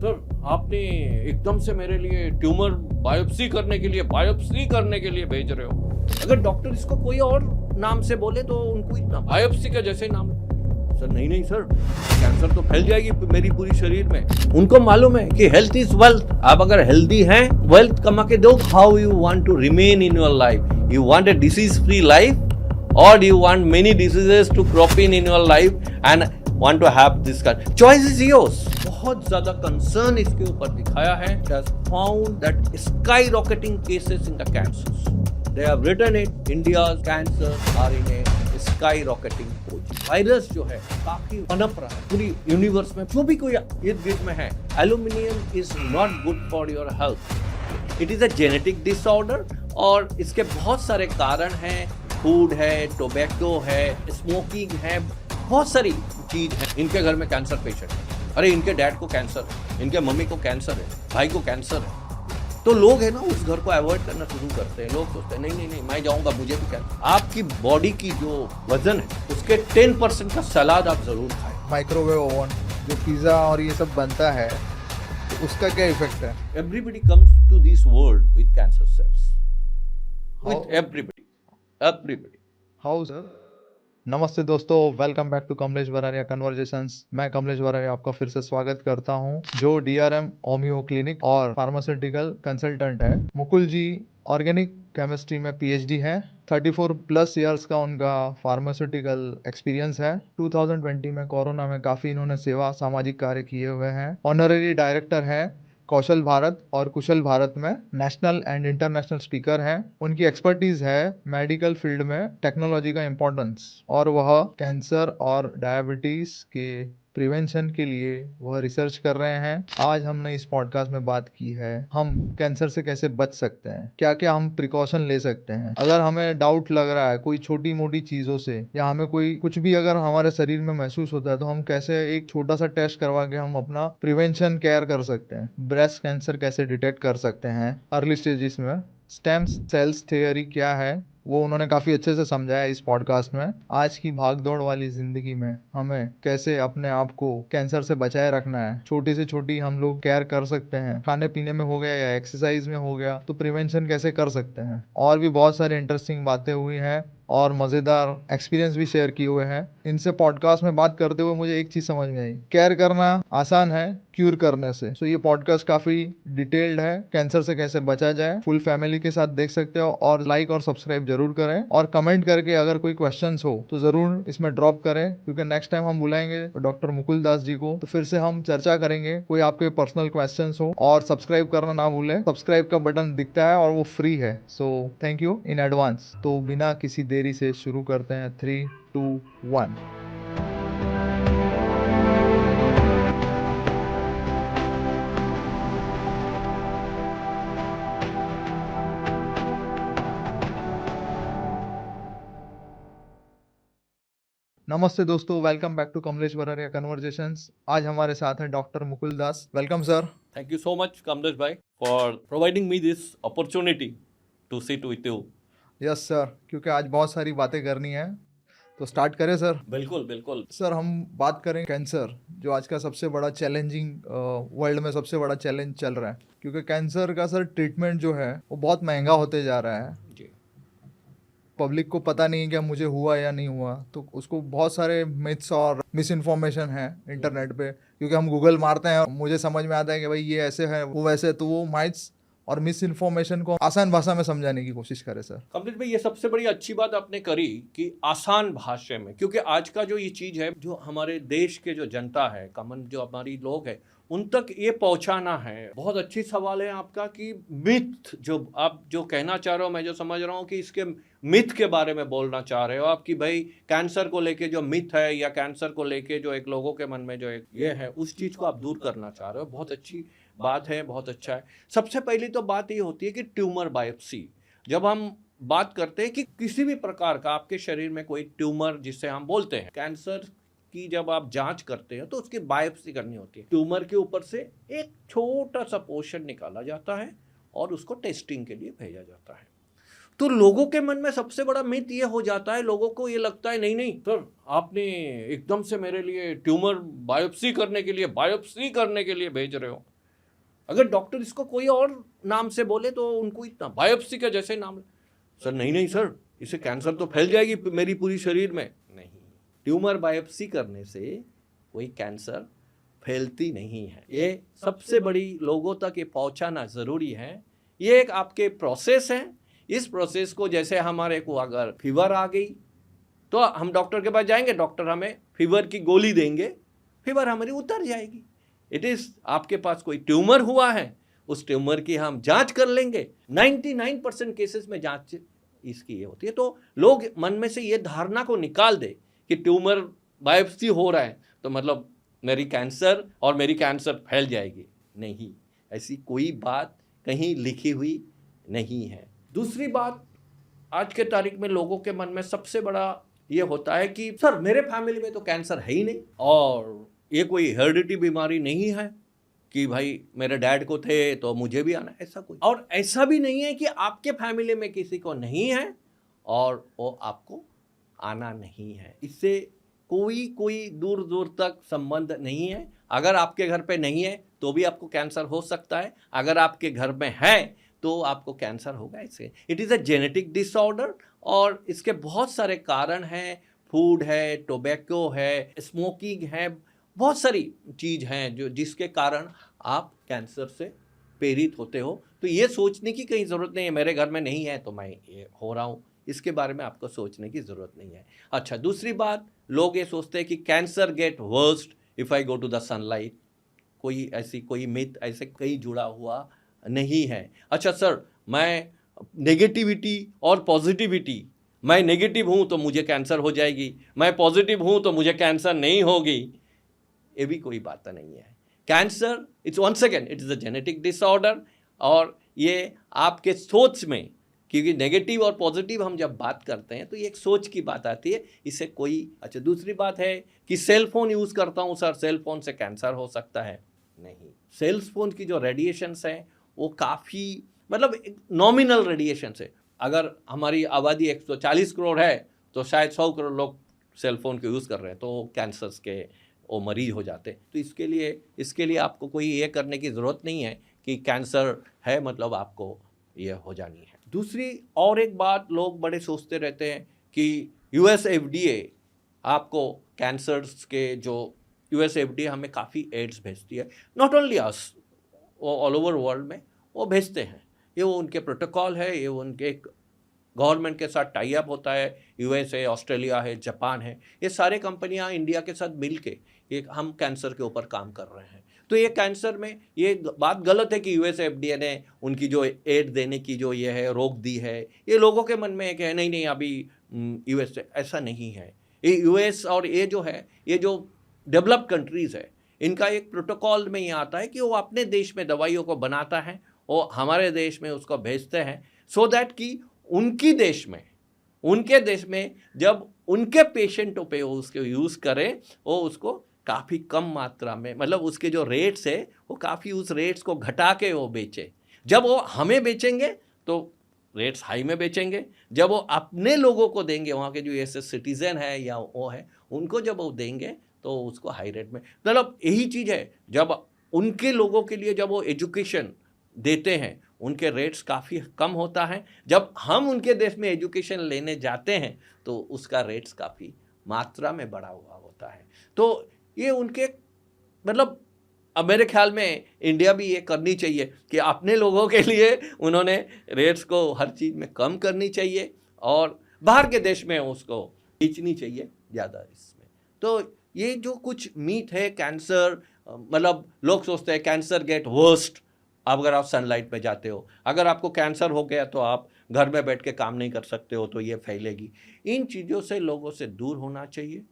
Sir आपने एकदम से मेरे लिए ट्यूमर बायोप्सी करने के लिए भेज रहे हो। अगर डॉक्टर इसको कोई और नाम से बोले तो उनको इतना बायोप्सी का जैसे नाम। सर नहीं सर, कैंसर तो फैल जाएगी मेरी पूरी शरीर में। उनको मालूम है कि हेल्थ इज वेल्थ। आप अगर हेल्दी हैं, वेल्थ कमा के दो। How you want to remain in your life? You want a disease free life or do you want many diseases to crop in your life and want to have this kind? Choice is yours. बहुत ज्यादा concern इसके ऊपर दिखाया है. It has found that skyrocketing cases in the cancers. They have written it. India's cancers are in a skyrocketing position. Virus जो है काफी पनप रहा है पूरी यूनिवर्स में. जो भी कोई इर्द गिर्द में है, aluminium is not good for your health. It is a genetic disorder और इसके बहुत सारे कारण हैं. फूड है, टोबैको है, स्मोकिंग है, बहुत सारी चीज है. इनके घर में कैंसर पेशेंट है. अरे इनके डैड को कैंसर है, इनके मम्मी को कैंसर है, भाई को कैंसर है. तो लोग है ना उस घर को अवॉइड करना शुरू करते हैं. लोग सोचते हैं नहीं मैं जाऊंगा, मुझे भी कैंसर. आपकी बॉडी की जो वजन है उसके 10% का सलाद आप जरूर खाएं. माइक्रोवेव ओवन जो पिज्जा और ये सब बनता है तो उसका क्या इफेक्ट है? Everybody comes to this world with cancer cells. With everybody. How sir? नमस्ते दोस्तों, welcome back to Kamlesh Vararia conversations. मैं कमलेश वरारिया आपका फिर से स्वागत करता हूं, जो DRM होम्यो क्लिनिक और फार्मास्यूटिकल कंसल्टेंट है. मुकुल जी ऑर्गेनिक केमिस्ट्री में PhD है. 34+ ईयर्स का उनका फार्मास्यूटिकल एक्सपीरियंस है. 2020 में कोरोना में काफ़ी इन्होंने सेवा सामाजिक कार्य किए हुए हैं. ऑनररी डायरेक्टर है कौशल भारत और कुशल भारत में. नेशनल एंड इंटरनेशनल स्पीकर हैं. उनकी एक्सपर्टीज है मेडिकल फील्ड में टेक्नोलॉजी का इम्पोर्टेंस, और वह कैंसर और डायबिटीज के प्रिवेंशन के लिए वह रिसर्च कर रहे हैं. आज हमने इस पॉडकास्ट में बात की है हम कैंसर से कैसे बच सकते हैं, क्या क्या हम प्रिकॉशन ले सकते हैं अगर हमें डाउट लग रहा है कोई छोटी मोटी चीज़ों से, या हमें कोई कुछ भी अगर हमारे शरीर में महसूस होता है तो हम कैसे एक छोटा सा टेस्ट करवा के हम अपना प्रिवेंशन केयर कर सकते हैं. ब्रेस्ट कैंसर कैसे डिटेक्ट कर सकते हैं अर्ली स्टेजेस में. स्टेम सेल्स थ्योरी क्या है वो उन्होंने काफ़ी अच्छे से समझाया इस पॉडकास्ट में. आज की भागदौड़ वाली ज़िंदगी में हमें कैसे अपने आप को कैंसर से बचाए रखना है, छोटी से छोटी हम लोग केयर कर सकते हैं. खाने पीने में हो गया या एक्सरसाइज में हो गया, तो प्रिवेंशन कैसे कर सकते हैं. और भी बहुत सारी इंटरेस्टिंग बातें हुई हैं और मज़ेदार एक्सपीरियंस भी शेयर किए हुए हैं. इनसे पॉडकास्ट में बात करते हुए मुझे एक चीज़ समझ में आई, केयर करना आसान है क्यूर करने से. सो ये पॉडकास्ट काफ़ी डिटेल्ड है, कैंसर से कैसे बचा जाए. फुल फैमिली के साथ देख सकते हो, और लाइक और सब्सक्राइब जरूर करें, और कमेंट करके अगर कोई क्वेश्चंस हो तो ज़रूर इसमें ड्रॉप करें, क्योंकि नेक्स्ट टाइम हम बुलाएंगे डॉक्टर मुकुल दास जी को, तो फिर से हम चर्चा करेंगे कोई आपके पर्सनल क्वेश्चंस हो. और सब्सक्राइब करना ना भूलें, सब्सक्राइब का बटन दिखता है और वो फ्री है. So thank you in advance. तो बिना किसी देरी से शुरू करते हैं. 3, 2, 1. नमस्ते दोस्तों, welcome back to Kamlesh Vararia conversations. आज हमारे साथ हैं doctor Mukul Das. Welcome sir. Thank you so much, Kamlesh bhai, for providing me this opportunity to sit with you. Yes sir, क्योंकि आज बहुत सारी बातें करनी है, तो स्टार्ट करें सर. बिल्कुल. सर हम बात करें कैंसर, जो आज का सबसे बड़ा चैलेंजिंग वर्ल्ड में सबसे बड़ा चैलेंज चल रहा है, क्योंकि कैंसर का सर ट्रीटमेंट जो है वो बहुत महंगा होते जा रहा है. जी. पब्लिक को पता नहीं क्या मुझे हुआ या नहीं हुआ, तो उसको बहुत सारे मिथ्स और मिस इन्फॉर्मेशन है इंटरनेट पे, क्योंकि हम गूगल मारते हैं और मुझे समझ में आता है कि भाई ये ऐसे है वो वैसे, तो वो माइथ्स और मिस इन्फॉर्मेशन को आसान भाषा में समझाने की कोशिश करें सर. कमलेश भाई, ये सबसे बड़ी अच्छी बात आपने करी कि आसान भाषा में, क्योंकि आज का जो ये चीज है, जो हमारे देश के जो जनता है, कॉमन जो हमारी लोग है, उन तक ये पहुंचाना है. बहुत अच्छी सवाल है आपका कि मिथ जो आप जो कहना चाह रहे हो, मैं जो समझ रहा हूँ कि इसके मिथ के बारे में बोलना चाह रहे हो आप, कि भाई कैंसर को लेके जो मिथ है या कैंसर को लेके जो एक लोगों के मन में जो एक ये है, उस चीज को आप दूर करना चाह रहे हो. बहुत अच्छी बात है, बहुत अच्छा है. सबसे पहली तो बात ये होती है कि ट्यूमर बायोप्सी, जब हम बात करते हैं कि किसी भी प्रकार का आपके शरीर में कोई ट्यूमर, जिससे हम बोलते हैं कैंसर की, जब आप जांच करते हैं तो उसकी बायोप्सी करनी होती है. ट्यूमर के ऊपर से एक छोटा सा पोर्शन निकाला जाता है और उसको टेस्टिंग के लिए भेजा जाता है. तो लोगों के मन में सबसे बड़ा मिथ ये हो जाता है, लोगों को ये लगता है नहीं सर आपने एकदम से मेरे लिए ट्यूमर बायोप्सी करने के लिए भेज रहे हो. अगर डॉक्टर इसको कोई और नाम से बोले तो उनको इतना बायोप्सी का जैसे नाम, सर नहीं सर इससे कैंसर तो फैल जाएगी मेरी पूरी शरीर में। नहीं, ट्यूमर बायोप्सी करने से कोई कैंसर फैलती नहीं है। ये सबसे बड़ी लोगों तक ये पहुंचाना ज़रूरी है। ये एक आपके प्रोसेस है। इस प्रोसेस को जैसे हमारे को अगर फीवर आ गई तो हम डॉक्टर के पास जाएंगे, डॉक्टर हमें फीवर की गोली देंगे, फीवर हमारी उतर जाएगी। इट इज़ आपके पास कोई ट्यूमर हुआ है, उस ट्यूमर की हम जांच कर लेंगे। 99% केसेस में जांच इसकी ये होती है। तो लोग मन में से ये धारणा को निकाल दे कि ट्यूमर बायोप्सी हो रहा है तो मतलब मेरी कैंसर और मेरी कैंसर फैल जाएगी। नहीं, ऐसी कोई बात कहीं लिखी हुई नहीं है। दूसरी बात, आज के तारीख में लोगों के मन में सबसे बड़ा ये होता है कि सर मेरे फैमिली में तो कैंसर है ही नहीं, और ये कोई हेरिडिटी बीमारी नहीं है कि भाई मेरे डैड को थे तो मुझे भी आना, ऐसा कोई। और ऐसा भी नहीं है कि आपके फैमिली में किसी को नहीं है और वो आपको आना नहीं है। इससे कोई दूर दूर तक संबंध नहीं है। अगर आपके घर पे नहीं है तो भी आपको कैंसर हो सकता है, अगर आपके घर में है तो आपको कैंसर होगा। इससे it is a genetic disorder और इसके बहुत सारे कारण हैं। फूड है, टोबैको है, स्मोकिंग है, बहुत सारी चीज़ हैं जो जिसके कारण आप कैंसर से पीड़ित होते हो। तो ये सोचने की कहीं ज़रूरत नहीं है मेरे घर में नहीं है तो मैं ये हो रहा हूँ, इसके बारे में आपको सोचने की ज़रूरत नहीं है। अच्छा, दूसरी बात, लोग ये सोचते हैं कि cancer get worst if I go to the sunlight. कोई मिथ ऐसे कहीं जुड़ा हुआ नहीं है। अच्छा सर, मैं नेगेटिविटी और पॉजिटिविटी, मैं नेगेटिव हूँ तो मुझे कैंसर हो जाएगी, मैं पॉजिटिव हूँ तो मुझे कैंसर नहीं होगी, ये भी कोई बात नहीं है। Cancer it's once again it is a genetic disorder और ये आपके सोच में, क्योंकि नेगेटिव और पॉजिटिव हम जब बात करते हैं तो ये एक सोच की बात आती है, इससे कोई। अच्छा, दूसरी बात है कि सेल फोन यूज़ करता हूँ सर, सेल फोन से कैंसर हो सकता है। नहीं, सेल फोन की जो रेडिएशंस हैं वो काफ़ी मतलब नॉमिनल रेडिएशंस है। अगर हमारी आबादी 140 करोड़ है तो शायद 100 करोड़ लोग सेल फोन को यूज़ कर रहे हैं तो कैंसर्स के वो मरीज हो जाते। तो इसके लिए आपको कोई ये करने की ज़रूरत नहीं है कि कैंसर है मतलब आपको ये हो जानी है। दूसरी और एक बात लोग बड़े सोचते रहते हैं कि US FDA आपको कैंसर्स के जो US FDA हमें काफ़ी एड्स भेजती है, नॉट ओनली अस, वो ऑल ओवर वर्ल्ड में वो भेजते हैं। ये वो उनके प्रोटोकॉल है, ये उनके गवर्नमेंट के साथ टाई अप होता है। US है, ऑस्ट्रेलिया है, जापान है, ये सारे कंपनियां इंडिया के साथ मिल के ये हम कैंसर के ऊपर काम कर रहे हैं। तो ये कैंसर में ये बात गलत है कि US FDA ने उनकी जो एड देने की जो ये है रोक दी है। ये लोगों के मन में है कि नहीं अभी US ऐसा नहीं है। ये US और ये जो है, ये जो डेवलप्ड कंट्रीज़ है, इनका एक प्रोटोकॉल में ये आता है कि वो अपने देश में दवाइयों को बनाता है, वो हमारे देश में उसको भेजते हैं सो दैट कि उनके देश में जब उनके पेशेंटों पे वो उसको यूज़ करें, वो उसको काफ़ी कम मात्रा में, मतलब उसके जो रेट्स है वो काफ़ी उस रेट्स को घटा के वो बेचे। जब वो हमें बेचेंगे तो रेट्स हाई में बेचेंगे, जब वो अपने लोगों को देंगे, वहाँ के जो ऐसे सिटीज़न है या वो है उनको जब वो देंगे तो उसको हाई रेट में। मतलब यही चीज़ है, जब उनके लोगों के लिए जब वो एजुकेशन देते हैं उनके रेट्स काफ़ी कम होता है, जब हम उनके देश में एजुकेशन लेने जाते हैं तो उसका रेट्स काफ़ी मात्रा में बढ़ा हुआ होता है। तो ये उनके मतलब अब मेरे ख्याल में इंडिया भी ये करनी चाहिए कि अपने लोगों के लिए उन्होंने रेट्स को हर चीज़ में कम करनी चाहिए और बाहर के देश में उसको बेचनी चाहिए ज़्यादा इसमें। तो ये जो कुछ मीथ है कैंसर, मतलब लोग सोचते हैं कैंसर गेट वर्स्ट अगर आप सनलाइट पे जाते हो, अगर आपको कैंसर हो गया तो आप घर में बैठ के काम नहीं कर सकते हो तो ये फैलेगी। इन चीज़ों से लोगों से दूर होना चाहिए।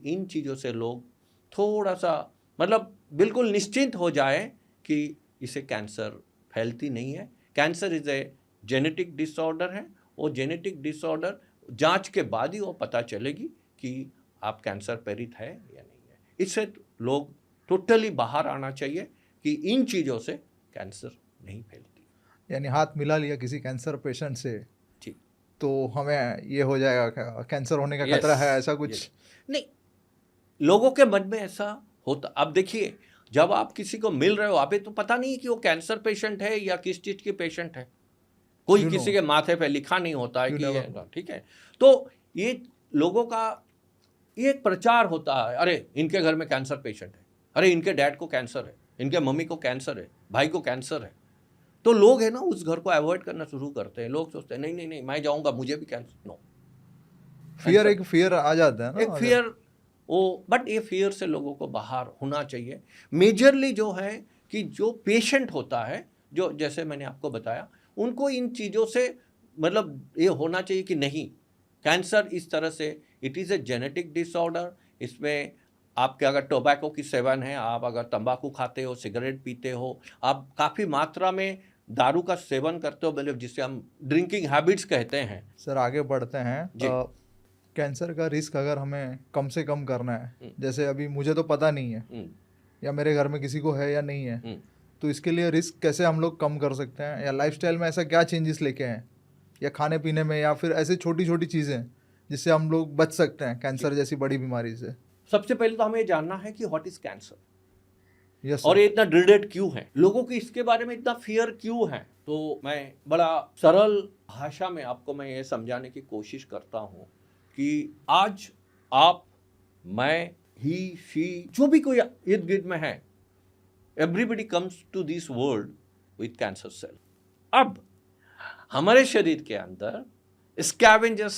इन चीज़ों से लोग थोड़ा सा मतलब बिल्कुल निश्चिंत हो जाए कि इसे कैंसर फैलती नहीं है। Cancer is a genetic disorder है, वो जेनेटिक डिसऑर्डर जांच के बाद ही वो पता चलेगी कि आप कैंसर पीड़ित है या नहीं है। इससे लोग टोटली बाहर आना चाहिए कि इन चीज़ों से कैंसर नहीं फैलती। यानी हाथ मिला लिया किसी कैंसर पेशेंट से ठीक, तो हमें ये हो जाएगा कैंसर होने का खतरा है, ऐसा कुछ नहीं, लोगों के मन में ऐसा होता। अब देखिए, जब आप किसी को मिल रहे हो, अभी तो पता नहीं कि वो कैंसर पेशेंट है या किस चीज की पेशेंट है, कोई किसी के माथे पे लिखा नहीं होता है कि ये, ठीक है। तो ये लोगों का ये एक प्रचार होता है, अरे इनके घर में कैंसर पेशेंट है, अरे इनके डैड को कैंसर है, इनके मम्मी को कैंसर है, भाई को कैंसर है। तो लोग है ना उस घर को अवॉइड करना शुरू करते हैं। लोग सोचते हैं नहीं नहीं नहीं, मैं जाऊंगा, मुझे भी कैंसर। नो, फियर, एक फियर आ जाता है ना, एक फियर, वो बट ये फियर से लोगों को बाहर होना चाहिए। मेजरली जो है कि जो पेशेंट होता है, जो जैसे मैंने आपको बताया, उनको इन चीज़ों से मतलब ये होना चाहिए कि नहीं, कैंसर इस तरह से it is a genetic disorder. इसमें आपके अगर टोबैको की सेवन है, आप अगर तंबाकू खाते हो, सिगरेट पीते हो, आप काफ़ी मात्रा में दारू का सेवन करते हो, मतलब जिसे हम ड्रिंकिंग हैबिट्स कहते हैं। सर आगे बढ़ते हैं। कैंसर का रिस्क अगर हमें कम से कम करना है, जैसे अभी मुझे तो पता नहीं है या मेरे घर में किसी को है या नहीं है, तो इसके लिए रिस्क कैसे हम लोग कम कर सकते हैं, या लाइफस्टाइल में ऐसा क्या चेंजेस लेके आए, या खाने पीने में, या फिर ऐसे छोटी छोटी चीज़ें जिससे हम लोग बच सकते हैं कैंसर जैसी बड़ी बीमारी से। सबसे पहले तो हमें ये जानना है कि व्हाट इज कैंसर, यस, और ये इतना ड्रीडेड क्यों है, लोगों को इसके बारे में इतना फियर क्यों है। तो मैं बड़ा सरल भाषा में आपको मैं ये समझाने की कोशिश करता हूँ कि आज आप, मैं, ही, शी, जो भी कोई इर्द गिर्द में है, everybody comes to this world with cancer cell. अब हमारे शरीर के अंदर स्कैवेंजर्स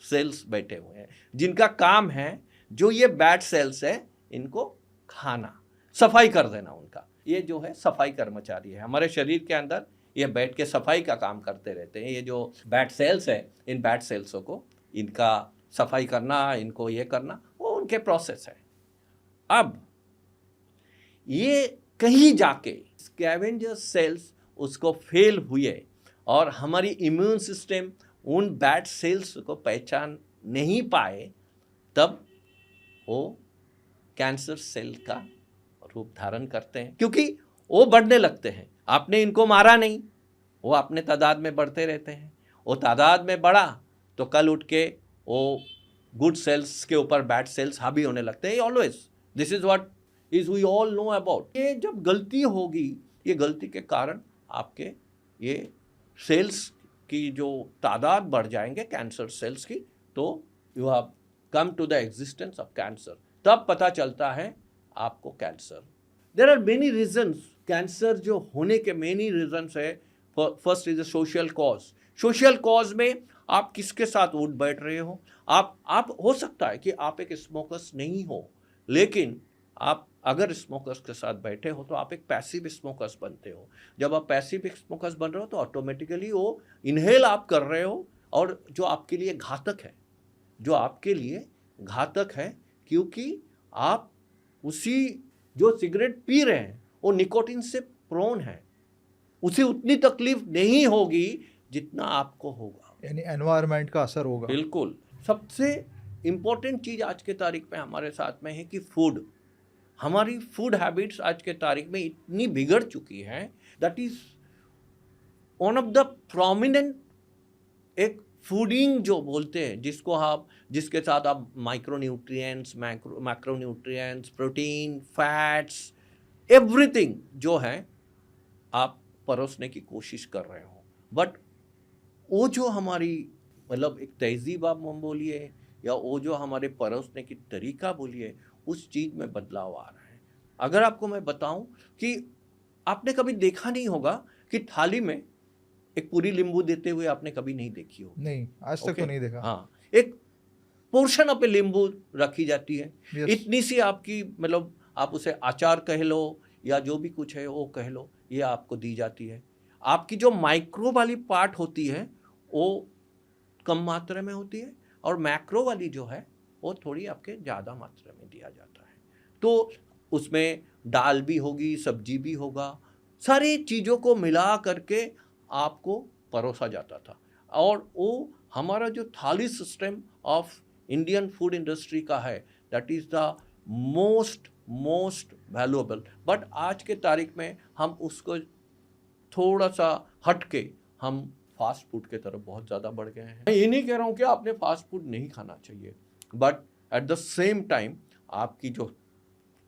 सेल्स बैठे हुए हैं, जिनका काम है जो ये बैड सेल्स है इनको खाना, सफाई कर देना उनका। ये जो है सफाई कर्मचारी है हमारे शरीर के अंदर, ये बैठ के सफाई का काम करते रहते हैं। ये जो बैड सेल्स है, इन बैड सेल्सों को इनका सफाई करना, इनको ये करना, वो उनके प्रोसेस है। अब ये कहीं जाके स्कैवेंजर सेल्स उसको फेल हुए और हमारी इम्यून सिस्टम उन बैड सेल्स को पहचान नहीं पाए, तब वो कैंसर सेल का रूप धारण करते हैं, क्योंकि वो बढ़ने लगते हैं। आपने इनको मारा नहीं, वो अपने तादाद में बढ़ते रहते हैं। वो तादाद में बढ़ा तो कल उठ के वो गुड सेल्स के ऊपर बैड सेल्स हावी होने लगते हैं। Always this is what is we all know about. ये जब गलती होगी, ये गलती के कारण आपके ये सेल्स की जो तादाद बढ़ जाएंगे कैंसर सेल्स की, तो you have come to the existence of cancer. तब पता चलता है आपको cancer. There are many reasons, cancer जो होने के मेनी रीजंस है। First is a social cause. Social cause में आप किसके साथ उठ बैठ रहे हो। आप हो सकता है कि आप एक स्मोकर्स नहीं हो, लेकिन आप अगर स्मोकर्स के साथ बैठे हो तो आप एक पैसिव स्मोकर्स बनते हो। जब आप पैसिव स्मोकर्स बन रहे हो तो ऑटोमेटिकली वो इनहेल आप कर रहे हो, और जो आपके लिए घातक है, जो आपके लिए घातक है, क्योंकि आप उसी जो सिगरेट पी रहे हैं वो निकोटीन से प्रोन है, उसे उतनी तकलीफ नहीं होगी जितना आपको होगा, यानी एनवायरनमेंट का असर होगा। बिल्कुल। सबसे इंपॉर्टेंट चीज आज के तारीख में हमारे साथ में है कि फूड, हमारी फूड हैबिट्स आज के तारीख में इतनी बिगड़ चुकी है, that is one of the prominent एक फूडिंग जो बोलते हैं, जिसको आप, जिसके साथ आप micronutrients, macronutrients, protein, fats, everything जो है आप परोसने की कोशिश कर रहे हो। बट वो जो हमारी मतलब एक तहजीब आप बोलिए, या वो जो हमारे परोसने की तरीका बोलिए, उस चीज़ में बदलाव आ रहा है। अगर आपको मैं बताऊं कि आपने कभी देखा नहीं होगा कि थाली में एक पूरी नींबू देते हुए आपने कभी नहीं देखी हो। नहीं, आज तक तो नहीं देखा। हाँ, एक पोर्शन ऑफ नींबू रखी जाती है। Yes. इतनी सी आपकी मतलब आप उसे अचार कह लो या जो भी कुछ है वो कह लो, ये आपको दी जाती है। आपकी जो माइक्रो वाली पार्ट होती है वो कम मात्रा में होती है, और मैक्रो वाली जो है वो थोड़ी आपके ज़्यादा मात्रा में दिया जाता है। तो उसमें दाल भी होगी, सब्जी भी होगा, सारी चीज़ों को मिला करके आपको परोसा जाता था। और वो हमारा जो थाली system of Indian food industry का है, that is the most valuable. But आज के तारीख में हम उसको थोड़ा सा हट के हम फास्ट फूड के तरफ बहुत ज़्यादा बढ़ गए हैं। मैं ये नहीं कह रहा हूँ कि आपने फास्ट फूड नहीं खाना चाहिए, but at the same time आपकी जो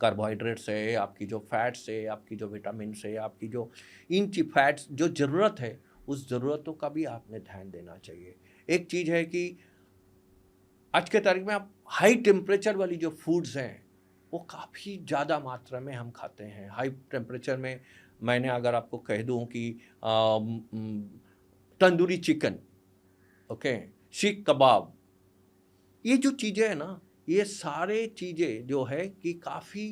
कार्बोहाइड्रेट है, आपकी जो फैट्स है, आपकी जो विटामिन है, आपकी जो इन फैट्स जो ज़रूरत है, उस ज़रूरतों का भी आपने ध्यान देना चाहिए। एक चीज़ है कि आज के तारीख में आप हाई टेम्परेचर वाली जो फूड्स हैं वो काफ़ी ज़्यादा मात्रा में हम खाते हैं। हाई टेम्परेचर में मैंने अगर आपको कह दूं कि तंदूरी चिकन, ओके, सीख कबाब, ये जो चीज़ें हैं ना, ये सारे चीज़ें जो है कि काफ़ी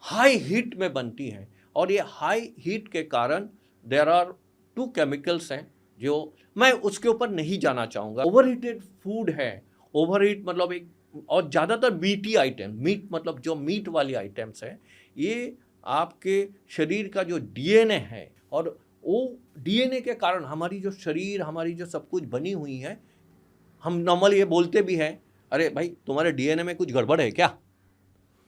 हाई हीट में बनती हैं, और ये हाई हीट के कारण देयर आर 2 केमिकल्स हैं जो मैं उसके ऊपर नहीं जाना चाहूँगा। ओवरहीटेड फूड है, ओवरहीट मतलब एक, और ज़्यादातर मीटी आइटम, मीट मतलब जो मीट वाली आइटम्स हैं, ये आपके शरीर का जो डीएनए है, और वो डीएनए के कारण हमारी जो शरीर, हमारी जो सब कुछ बनी हुई है, हम नॉर्मल ये बोलते भी हैं, अरे भाई तुम्हारे डीएनए में कुछ गड़बड़ है क्या,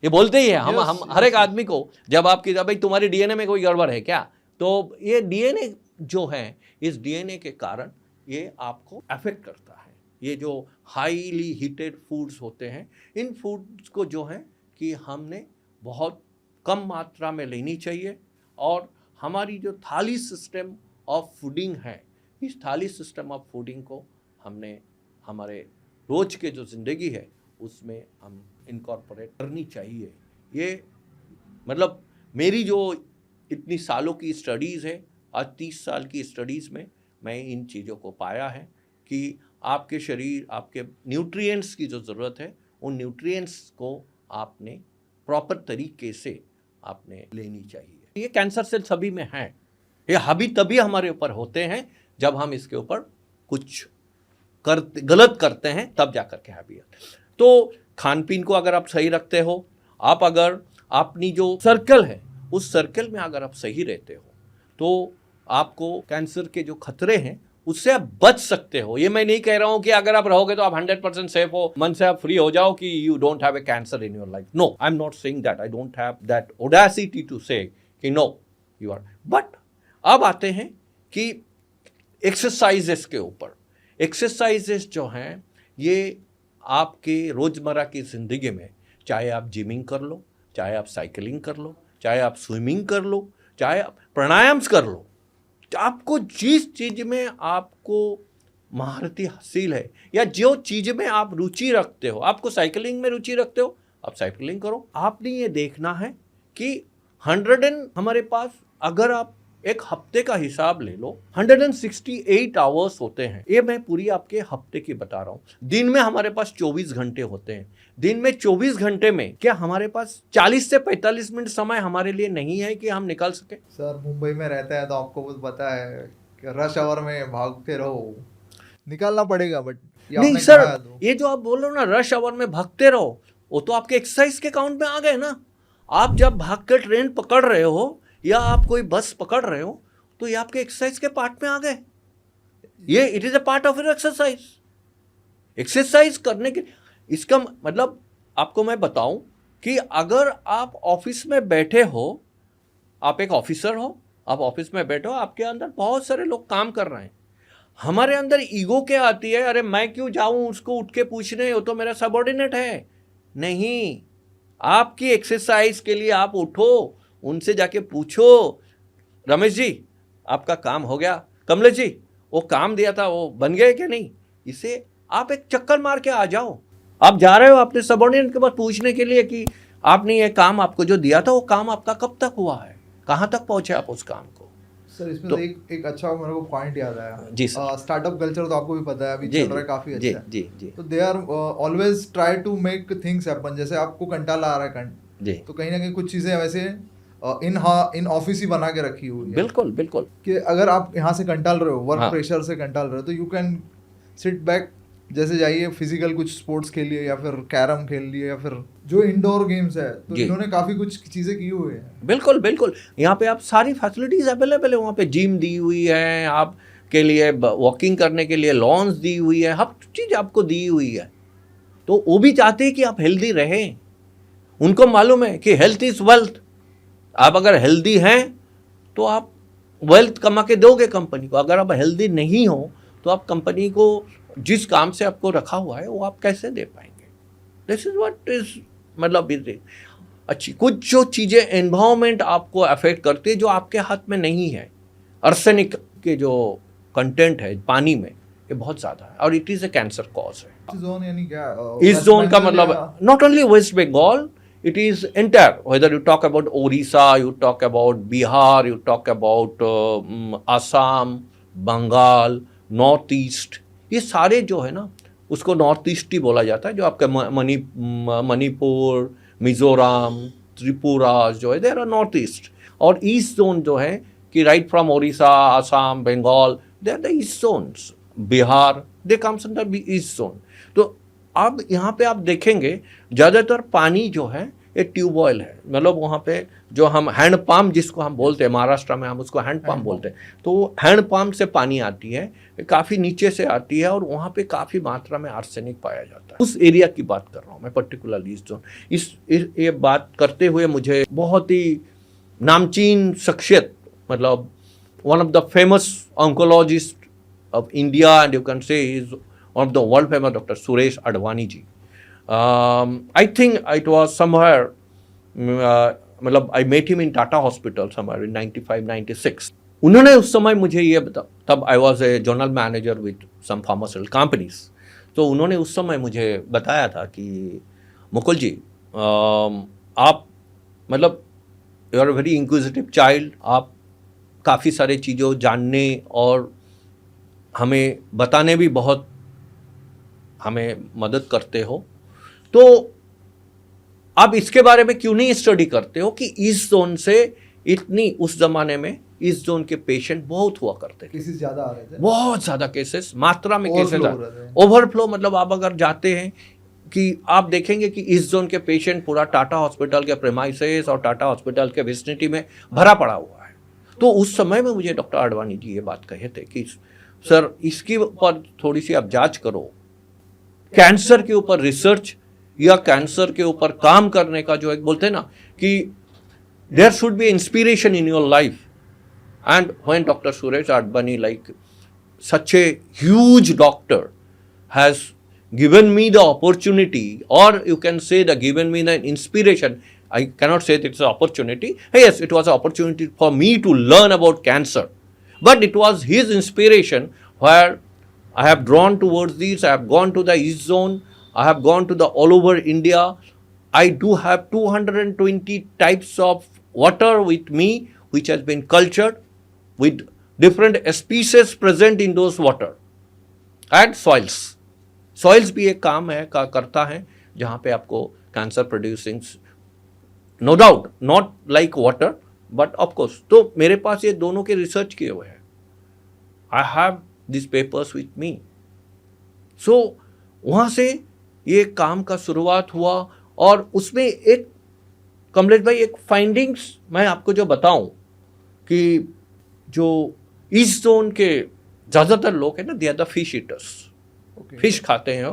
ये बोलते ही है हम हर एक आदमी को, जब आपकी भाई तुम्हारे डीएनए में कोई गड़बड़ है क्या, तो ये डीएनए जो है, इस डीएनए के कारण ये आपको अफेक्ट करता है। ये जो हाईली हीटेड फूड्स होते हैं, इन फूड्स को जो है कि हमने बहुत कम मात्रा में लेनी चाहिए, और हमारी जो थाली सिस्टम ऑफ फूडिंग है, इस थाली सिस्टम ऑफ फूडिंग को हमने हमारे रोज के जो ज़िंदगी है उसमें हम इनकॉर्पोरेट करनी चाहिए। ये मतलब मेरी जो इतनी सालों की स्टडीज़ है, आज 30 साल की स्टडीज़ में मैं इन चीज़ों को पाया है कि आपके शरीर, आपके न्यूट्रिएंट्स की जो ज़रूरत है, उन न्यूट्रिएंट्स को आपने प्रॉपर तरीके से आपने लेनी चाहिए। ये कैंसर सेल सभी में हैं, ये हावी तभी हमारे ऊपर होते हैं जब हम इसके ऊपर कुछ गलत करते हैं, तब जा कर के हावी। तो खान पीन को अगर आप सही रखते हो, आप अगर अपनी जो सर्कल है उस सर्कल में अगर आप सही रहते हो, तो आपको कैंसर के जो खतरे हैं उससे आप बच सकते हो। ये मैं नहीं कह रहा हूं कि अगर आप रहोगे तो आप 100% सेफ हो, मन से आप फ्री हो जाओ कि you don't have a cancer in your life. No, I am not saying that, I don't have that audacity to say कि नो यू आर। बट अब आते हैं कि एक्सरसाइजेस के ऊपर। एक्सरसाइजेस जो हैं ये आपके रोज़मर्रा की ज़िंदगी में, चाहे आप जिमिंग कर लो, चाहे आप साइकिलिंग कर लो, चाहे आप स्विमिंग कर लो, चाहे आप प्राणायाम कर लो, आपको जिस चीज़ में आपको महारती हासिल है या जो चीज़ में आप रुचि रखते हो, आपको साइकिलिंग में रुचि रखते हो, आप साइकिलिंग करो। आपने ये देखना है कि 100 हमारे पास, अगर आप एक हफ्ते का हिसाब ले लो, 168 आवर्स होते हैं। ये मैं पूरी आपके हफ्ते की बता रहा हूँ। दिन में हमारे पास 24 घंटे होते हैं। दिन में 24 घंटे में क्या हमारे पास 40 से 45 मिनट समय हमारे लिए नहीं है कि हम निकाल सके? सर मुंबई में रहता है तो आपको कुछ पता है कि रश आवर में भागते रहो, निकालना पड़ेगा। बट नहीं सर, ये जो आप बोल रहे हो ना रश आवर में भागते रहो, वो तो आपके एक्सरसाइज के काउंट में आ गए ना। आप जब भाग कर ट्रेन पकड़ रहे हो या आप कोई बस पकड़ रहे हो, तो ये आपके एक्सरसाइज के पार्ट में आ गए। ये it is a part of your exercise. Exercise करने के, इसका मतलब आपको मैं बताऊं कि अगर आप ऑफिस में बैठे हो, आप एक ऑफिसर हो, आप ऑफिस में बैठे हो, आपके अंदर बहुत सारे लोग काम कर रहे हैं। हमारे अंदर ईगो क्या आती है, अरे मैं क्यों जाऊं उसको उठ के पूछने, वो तो मेरा सबऑर्डिनेट है। नहीं, आपकी एक्सरसाइज के लिए आप उठो, उनसे जाके पूछो, रमेश जी आपका काम हो गया, कमलेश जी वो काम दिया था वो बन गए कि नहीं। इसे आप एक चक्कर मार के आ जाओ। आप जा रहे हो अपने सबऑर्डिनेट के पास पूछने के लिए कि आपने ये काम आपको जो दिया था वो काम आपका कब तक हुआ है, कहाँ तक पहुंचे आप उस काम को। सर इसमें तो एक अच्छा मेरे को पॉइंट याद आया जी सर। स्टार्टअप कल्चर तो आपको भी पता है अभी चल रहा है काफी अच्छा है। जी जी। तो they are always try to make things happen. जैसे आपको कंटाला आ रहा है जी, तो कहीं ना कहीं कुछ चीजें वैसे इन ऑफिस ही बना के रखी हुई है। बिल्कुल बिल्कुल, कि अगर आप यहाँ से कंटाल रहे हो, वर्क प्रेशर से कंटाल रहे हो, तो यू कैन सिट बैक, जैसे जाइए फिजिकल कुछ स्पोर्ट्स खेल लिए या फिर कैरम खेल लिए या फिर जो इंडोर गेम्स है, तो इन्होंने काफी कुछ चीजें की हुई है। बिल्कुल बिल्कुल, यहाँ पे आप सारी फैसिलिटीज अवेलेबल है। वहाँ पे जिम दी हुई है, आपके लिए वॉकिंग करने के लिए लॉन्स दी हुई है, हर चीज आपको दी हुई है। तो वो भी चाहते हैं कि आप हेल्दी रहें। उनको मालूम है कि हेल्थ इज वेल्थ। आप अगर हेल्दी हैं तो आप वेल्थ कमा के दोगे कंपनी को। अगर आप हेल्दी नहीं हो तो आप कंपनी को जिस काम से आपको रखा हुआ है वो आप कैसे दे पाएंगे। दिस इज व्हाट इज मतलब अच्छी। कुछ जो चीज़ें एनवायरमेंट आपको अफेक्ट करती है जो आपके हाथ में नहीं है। आर्सेनिक के जो कंटेंट है पानी में ये बहुत ज़्यादा है और it is a cancer cause है। जोन यानी क्या इस जोन का मतलब not only West Bengal, it is entire, whether you talk about Orissa, you talk about Bihar, you talk about Assam, Bengal, North East, ये सारे जो है ना उसको नॉर्थ ईस्ट ही बोला जाता है, जो आपका मणिपुर, मिजोरम, त्रिपुरा जो है देर आर नॉर्थ ईस्ट। और ईस्ट जोन जो है कि right from Odisha, Assam, Bengal, they are the east zones. Bihar they comes under east zone. तो अब यहाँ पे आप देखेंगे ज़्यादातर पानी जो है ये ट्यूबवेल है, मतलब वहाँ पे जो हम हैंड पंप जिसको हम बोलते हैं, महाराष्ट्र में हम उसको हैंड पंप बोलते हैं, तो हैंड पंप से पानी आती है, काफ़ी नीचे से आती है और वहाँ पे काफ़ी मात्रा में आर्सेनिक पाया जाता है। उस एरिया की बात कर रहा हूँ मैं, पर्टिकुलरली इस जोन। ये बात करते हुए मुझे बहुत ही नामचीन शख्सियत, मतलब one of the famous oncologist of India and you can say is one of the world famous Dr. Suresh Advani ji. I think it was somewhere, मतलब I met him in Tata Hospital somewhere in 95-96. उन्होंने उस समय मुझे ये बता, तब I was a general manager with some pharmaceutical companies. तो उन्होंने उस समय मुझे बताया था कि मुकुल जी आप मतलब you are very inquisitive child, आप काफ़ी सारे चीज़ों जानने और हमें बताने भी बहुत हमें मदद करते हो, तो आप इसके बारे में क्यों नहीं स्टडी करते हो कि इस जोन से इतनी, उस जमाने में इस जोन के पेशेंट बहुत हुआ करते थे, केसेस ज़्यादा आ रहे थे, बहुत ज़्यादा केसेस, मात्रा में केसेस ओवरफ्लो। मतलब आप अगर जाते हैं कि आप देखेंगे कि इस जोन के पेशेंट पूरा टाटा हॉस्पिटल के प्रेमाइसेस और टाटा हॉस्पिटल के विसिनिटी में भरा पड़ा हुआ है। तो उस समय में मुझे डॉक्टर आडवाणी जी ये बात कहे थे कि सर इसके ऊपर थोड़ी सी आप जांच करो, कैंसर के ऊपर रिसर्च या कैंसर के ऊपर काम करने का जो एक बोलते हैं ना कि there should be inspiration in your life. And when doctor Suresh Advani like such a huge doctor has given me the opportunity, or you can say that given me the inspiration, I cannot say that it's an opportunity. Yes, it was an opportunity for me to learn about cancer, but it was his inspiration where I have drawn towards this. I have gone to the East Zone. I have gone to the all over India. I do have 220 types of water with me, which has been cultured with different species present in those water and soils. Soils भी एक काम है करता है जहाँ पे आपको cancer producing, no doubt not like water but of course. तो मेरे पास ये दोनों के रिसर्च किए हुए हैं, I have this papers with me. So वहाँ से ये काम का शुरुआत हुआ और उसमें एक कमलेश भाई एक फाइंडिंग्स मैं आपको जो बताऊं कि जो ईस्ट जोन के ज़्यादातर लोग हैं ना, they are the fish eaters, fish खाते हैं,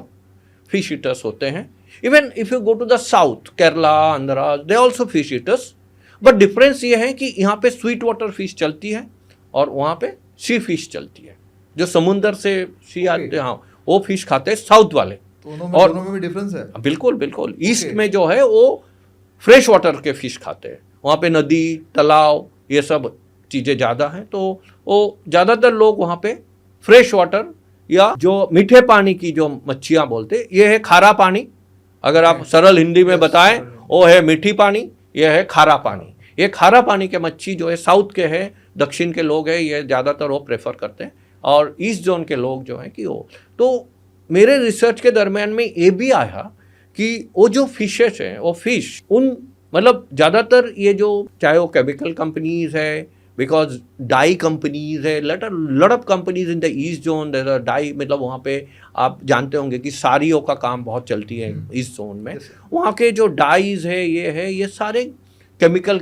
फिश ईटर्स होते हैं। Even if you go to the south, Kerala, Andhra, they also fish eaters, but difference ये है कि यहाँ पे स्वीट वाटर फिश चलती है और वहाँ पे सी फिश चलती है, जो समुंदर से सी आते हैं, हाँ वो फिश खाते हैं साउथ वाले। और दोनों में भी डिफरेंस है? बिल्कुल बिल्कुल। ईस्ट में जो है वो फ्रेश वाटर के फिश खाते हैं, वहाँ पे नदी, तालाब, ये सब चीज़ें ज़्यादा हैं, तो वो ज़्यादातर लोग वहाँ पे फ्रेश वाटर या जो मीठे पानी की जो मच्छियाँ बोलते, ये है खारा पानी। अगर आप सरल हिंदी में बताएं, वो है मीठी पानी, ये है खारा पानी। ये खारा पानी के मच्छी जो है साउथ के है, दक्षिण के लोग हैं, ये ज़्यादातर वो प्रेफर करते हैं, और ईस्ट जोन के लोग जो हैं कि वो। तो मेरे रिसर्च के दरमियान में ये भी आया कि वो जो फिशेस हैं, वो फिश उन मतलब ज़्यादातर ये जो चाहे वो केमिकल कंपनीज है, बिकॉज डाई कंपनीज है, lot of companies in the east zone, dye मतलब वहाँ पे आप जानते होंगे कि साड़ियों का काम बहुत चलती है ईस्ट जोन में। वहाँ के जो डाइज है, ये सारे केमिकल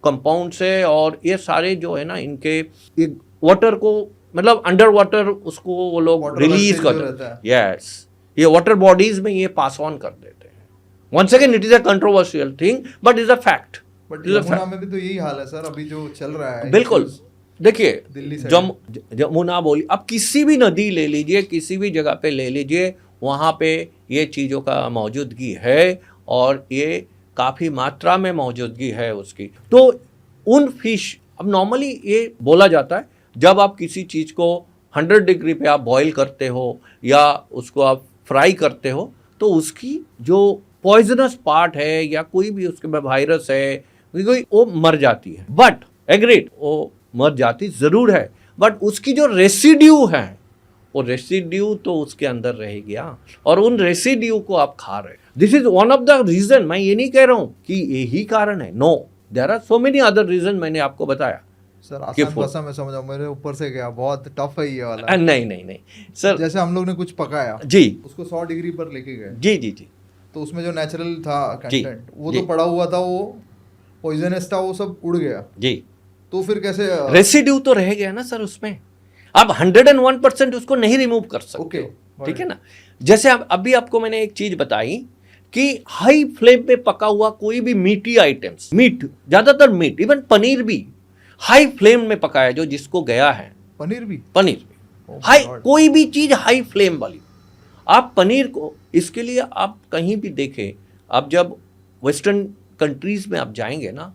कंपाउंड्स है, और ये सारे जो है ना इनके ये वाटर को मतलब अंडर वाटर उसको वो लोग रिलीज करते हैं। यस, ये वाटर बॉडीज में ये पास ऑन कर देते हैं। Once again it is a controversial thing but is a fact. But Yamuna में भी तो यही हाल है सर, अभी जो चल रहा है। बिल्कुल, देखिए जमुना बोली, अब किसी भी नदी ले लीजिए, किसी भी जगह पे ले लीजिए, वहाँ पे ये चीज़ों का मौजूदगी है और ये काफ़ी मात्रा में मौजूदगी है उसकी। तो उन फिश, अब नॉर्मली ये बोला जाता है जब आप किसी चीज़ को 100 डिग्री पे आप बॉईल करते हो या उसको आप फ्राई करते हो तो उसकी जो पॉइजनस पार्ट है या कोई भी उसके में वायरस है कोई वो मर जाती है। बट एग्रीड, वो मर जाती ज़रूर है, बट उसकी जो रेसिड्यू है वो रेसिड्यू तो उसके अंदर रह गया और उन रेसिड्यू को आप खा रहे। This is one of the reason. मैं ये नहीं कह रहा हूँ कि यही कारण है, no, there are so many other reason. मैंने आपको बताया सर आसान भाषा में समझाओ, मेरे ऊपर से गया, बहुत टफ है ये वाला। नहीं सर, जैसे हम लोग ने कुछ पकाया जी, उसको 100 डिग्री पर लेके गए जी जी जी, तो उसमें जो नेचुरल था कंटेंट वो जी, तो पड़ा हुआ था, वो पॉइजनस था, वो सब उड़ गया जी, तो फिर कैसे? रेसिड्यू तो रह गया ना सर उसमें। आप 101% उसको नहीं रिमूव कर सकते। ओके, ठीक है ना। जैसे अभी आपको मैंने एक चीज बताई कि हाई फ्लेम पे पका हुआ कोई भी मीटी आइटम्स, मीट, ज्यादातर मीट, इवन पनीर भी हाई फ्लेम में पकाया जो जिसको गया है, पनीर भी पनीर हाई, कोई भी चीज हाई फ्लेम वाली। आप पनीर को, इसके लिए आप कहीं भी देखें, आप जब वेस्टर्न कंट्रीज में आप जाएंगे ना,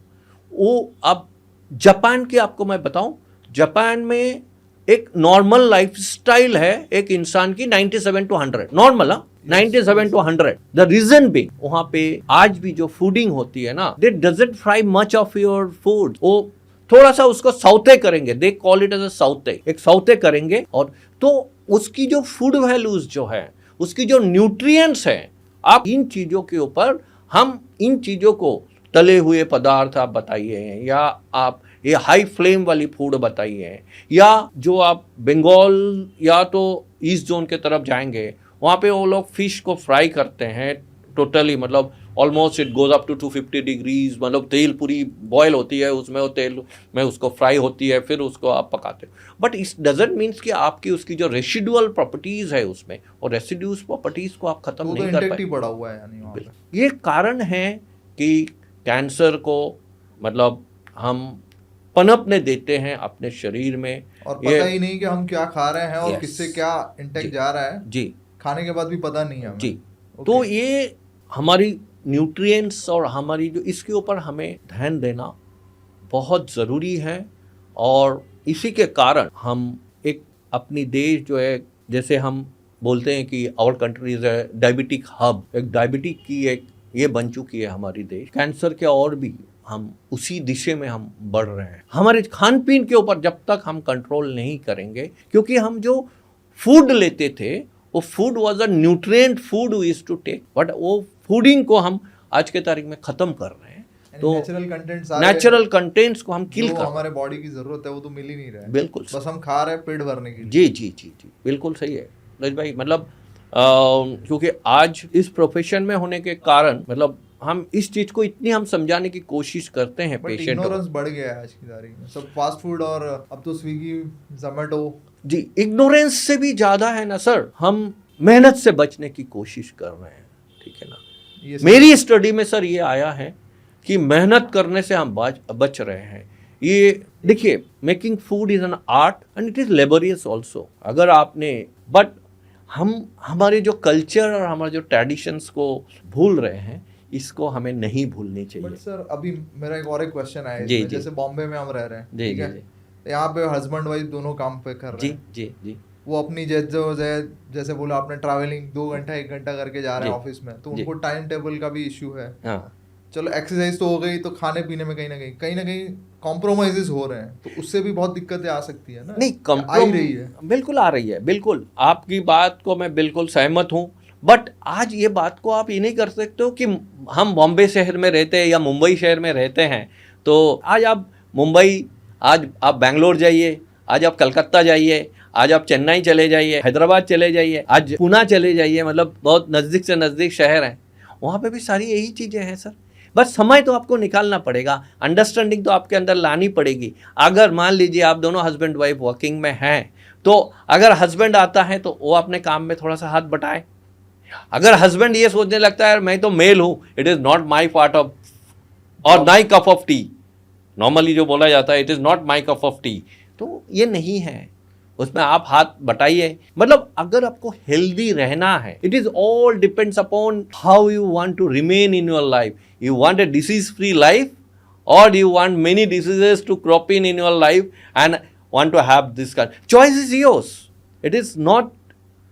वो आप जापान के, आपको मैं बताऊं, जापान में एक नॉर्मल लाइफस्टाइल है एक इंसान की 97 to 100 normal, 97 to 100। The reason भी वहां पे आज भी जो फूडिंग होती है ना, they doesn't fry much of your food, वो थोड़ा सा उसको सौते करेंगे, they call it as a saute, एक सौते करेंगे, और तो उसकी जो फूड वैल्यूज जो है, उसकी जो न्यूट्रिएंट्स है, आप इन चीजों के ऊपर, हम इन चीजों को तले हुए पदार्थ आप बताइए, या आप ये हाई फ्लेम वाली फूड बताइए, या जो आप बंगाल या तो ईस्ट जोन के तरफ जाएंगे, वहाँ पे वो लोग फिश को फ्राई करते हैं टोटली, मतलब almost it goes up to 250 degrees, मतलब तेल पूरी बॉयल होती है उसमें, वो तेल में उसको फ्राई होती है, फिर उसको आप पकाते हो। बट इस डजंट मीन्स कि आपकी उसकी जो रेसिडुअल प्रॉपर्टीज है उसमें, और रेसिड्यूज प्रॉपर्टीज को आप खत्म नहीं कर पाए, पड़ा हुआ है यानी वहाँ पे। ये कारण है कि कैंसर को मतलब हम पनपने देते हैं अपने शरीर में, और पता ही नहीं कि हम क्या खा रहे हैं और किससे क्या इंटेक जा रहा है, जी, खाने के बाद भी पता नहीं है हमें। जी। तो ये हमारी न्यूट्रिएंट्स और हमारी जो, इसके ऊपर हमें ध्यान देना बहुत ज़रूरी है। और इसी के कारण हम एक अपनी देश जो है, जैसे हम बोलते हैं कि our country is a diabetic hub, एक डायबिटिक की एक ये बन चुकी है हमारी देश। कैंसर के और भी हम उसी दिशा में हम बढ़ रहे हैं। हमारे खान पीन के ऊपर जब तक हम कंट्रोल नहीं करेंगे, क्योंकि हम जो फूड लेते थे वो food was a nutrient food we used to take, but वो फूडिंग को हम आज के तारीख में खत्म कर रहे हैं। तो नेचुरल कंटेंट्स को हम किल कर, हमारे बॉडी की जरूरत है वो तो मिल ही नहीं रहा है। बिल्कुल, बस हम खा रहे हैं पेट भरने के लिए। जी जी जी जी, बिल्कुल सही है रज भाई। मतलब क्योंकि आज इस प्रोफेशन में होने के कारण, मतलब हम इस चीज को इतनी हम समझाने की कोशिश करते हैं पेशेंट को। इग्नोरेंस बढ़ गया है आज की तारीख में, सब फास्ट फूड, और अब तो स्विगी, जोमेटो। जी, इग्नोरेंस से भी ज्यादा है ना सर, हम मेहनत से बचने की कोशिश कर रहे हैं। ठीक है ना। मेरी स्टडी में सर ये आया है कि मेहनत करने से हम बच रहे हैं। ये देखिए, making food is an art and it is laborious also. अगर आपने, बट हम हमारे जो कल्चर और हमारे जो ट्रेडिशंस को भूल रहे हैं, इसको हमें नहीं भूलनी चाहिए। बट सर अभी मेरा एक और क्वेश्चन आया, जैसे बॉम्बे में हम रह रहे हैं, ठीक है, यहाँ पे हस्बैंड वाइफ दोनों काम पे कर रहे हैं, जी जी, वो अपनी जैसे बोला आपने, ट्रैवलिंग 2 घंटा 1 घंटा करके जा रहे हैं ऑफिस में, तो उनको टाइम टेबल का भी इशू है। चलो एक्सरसाइज तो हो गई, तो खाने पीने में कहीं ना कहीं कॉम्प्रोमाइजेस हो रहे हैं, तो उससे भी बहुत दिक्कतें आ सकती है ना। नहीं, आ ही रही है, बिल्कुल आ रही है, बिल्कुल आपकी बात को मैं बिल्कुल सहमत हूँ। बट आज ये बात को आप ये नहीं कर सकते हो कि हम बॉम्बे शहर में रहते हैं या मुंबई शहर में रहते हैं, तो आज आप मुंबई, आज आप बेंगलोर जाइए, आज आप कलकत्ता जाइए, आज आप चेन्नई चले जाइए, हैदराबाद चले जाइए, आज पुणे चले जाइए, मतलब बहुत नज़दीक से नज़दीक शहर हैं, वहाँ पे भी सारी यही चीज़ें हैं सर। बस समय तो आपको निकालना पड़ेगा, अंडरस्टैंडिंग तो आपके अंदर लानी पड़ेगी। अगर मान लीजिए आप दोनों हस्बैंड वाइफ वर्किंग में हैं, तो अगर हस्बैंड आता है तो वो अपने काम में थोड़ा सा हाथ बटाए। अगर हस्बैंड ये सोचने लगता है मैं तो मेल हूँ, it is not my part of और my cup of tea, normally जो बोला जाता है it is not my cup of tea, तो ये नहीं है। उसमें आप हाथ बटाइए। मतलब अगर आपको हेल्दी रहना है, it is all depends upon how you want to remain in your life. You want a disease free life और you want many diseases to crop in your life and want to have this kind. Choice is yours. It is not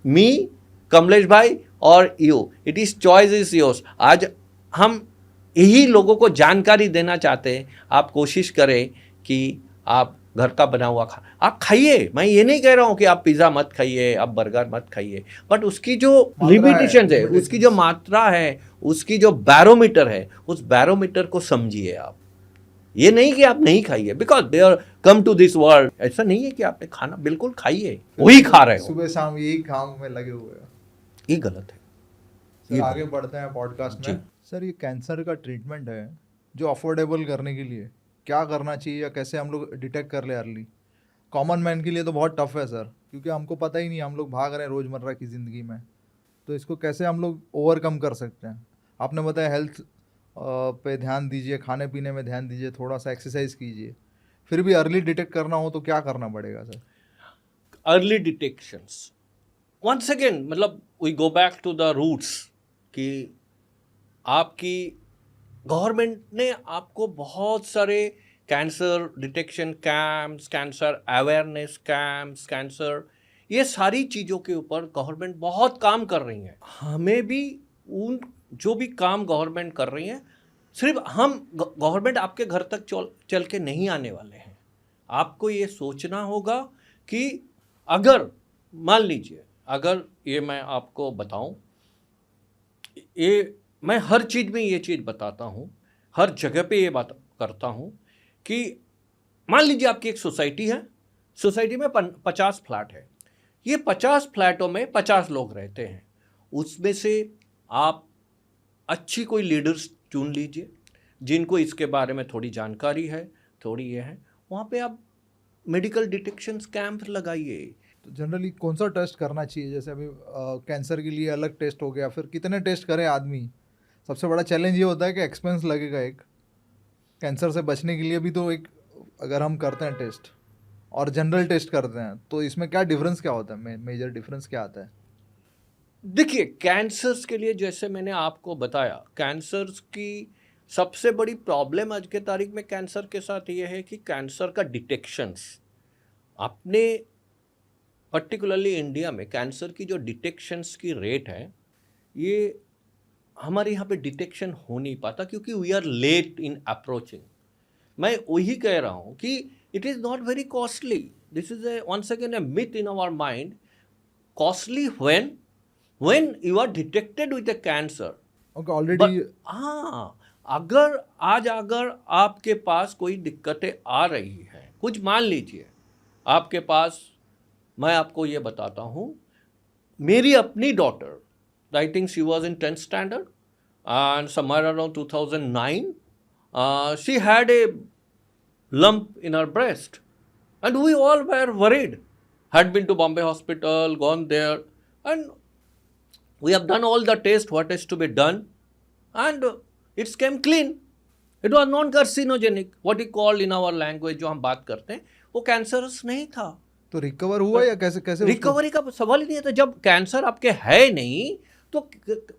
me, Kamlesh भाई और you. It is choice is yours. आज हम यही लोगों को जानकारी देना चाहते हैं। आप कोशिश करें कि आप घर का बना हुआ आप खाइए। मैं ये नहीं कह रहा हूँ कि आप पिज़्ज़ा मत खाइए, आप बर्गर मत खाइए, बट उसकी जो लिमिटेशन है, उसकी जो मात्रा है, उसकी जो बैरोमीटर है, उस बैरोमीटर को समझिए आप। ये नहीं कि आप नहीं खाइए, because they are come to this world. ऐसा नहीं है कि आपने खाना, बिल्कुल खाइए, वही खा रहे हो, सुबह शाम यही काम में लगे हुए हैं। ये गलत है। सर आगे बढ़ते हैं पॉडकास्ट में। सर ये कैंसर का ट्रीटमेंट है जो अफोर्डेबल करने के लिए क्या करना चाहिए या कैसे हम लोग डिटेक्ट कर ले अर्ली? कॉमन मैन के लिए तो बहुत टफ है सर, क्योंकि हमको पता ही नहीं, हम लोग भाग रहे हैं रोज़मर्रा की ज़िंदगी में, तो इसको कैसे हम लोग ओवरकम कर सकते हैं? आपने बताया हेल्थ पे ध्यान दीजिए, खाने पीने में ध्यान दीजिए, थोड़ा सा एक्सरसाइज कीजिए, फिर भी अर्ली डिटेक्ट करना हो तो क्या करना पड़ेगा sir? Early detections once again, मतलब we go back to the roots कि आपकी गवर्नमेंट ने आपको बहुत सारे cancer detection camps, cancer awareness camps, cancer, ये सारी चीज़ों के ऊपर गवर्नमेंट बहुत काम कर रही है। हमें भी उन जो भी काम गवर्नमेंट कर रही है, सिर्फ हम गवर्नमेंट आपके घर तक चल के नहीं आने वाले हैं। आपको ये सोचना होगा कि अगर मान लीजिए, अगर ये मैं आपको बताऊं, ये मैं हर चीज़ में ये चीज़ बताता हूँ, हर जगह पे ये बात करता हूँ कि मान लीजिए आपकी एक सोसाइटी है, सोसाइटी में 50 फ्लैट है, ये 50 फ्लैटों में 50 लोग रहते हैं, उसमें से आप अच्छी कोई लीडर्स चुन लीजिए जिनको इसके बारे में थोड़ी जानकारी है, थोड़ी ये है, वहाँ पे आप मेडिकल डिटेक्शन कैंप लगाइए। तो जनरली कौन सा टेस्ट करना चाहिए? जैसे अभी कैंसर के लिए अलग टेस्ट हो गया, फिर कितने टेस्ट करे आदमी? सबसे बड़ा चैलेंज ये होता है कि एक्सपेंस लगेगा एक, कैंसर से बचने के लिए भी तो एक, अगर हम करते हैं टेस्ट और जनरल टेस्ट करते हैं तो इसमें क्या डिफरेंस क्या होता है, मेजर डिफरेंस क्या आता है? देखिए, कैंसर्स के लिए जैसे मैंने आपको बताया, कैंसर्स की सबसे बड़ी प्रॉब्लम आज के तारीख में कैंसर के साथ ये है कि कैंसर का डिटेक्शंस, अपने पर्टिकुलरली इंडिया में कैंसर की जो डिटेक्शंस की रेट है, ये हमारे यहाँ पे डिटेक्शन हो नहीं पाता क्योंकि we are late in approaching. मैं वही कह रहा हूँ कि it is not very costly, this is once again a myth in our mind. Costly when you are detected with a cancer. Okay, already. हाँ, अगर आपके पास कोई दिक्कतें आ रही हैं, कुछ मान लीजिए आपके पास, मैं आपको ये बताता हूँ, मेरी अपनी daughter, I think she was in 10th standard and somewhere around 2009 she had a lump in her breast and we all were worried, had been to Bombay hospital, gone there, and we have done all the tests what is to be done and it came clean. It was non-carcinogenic, what we call in our language, जो हम बात करते हैं, वो cancerous नहीं था। तो recover हुआ या कैसे कैसे? रिकवरी का सवाल ही नहीं है। तो जब कैंसर आपके है नहीं तो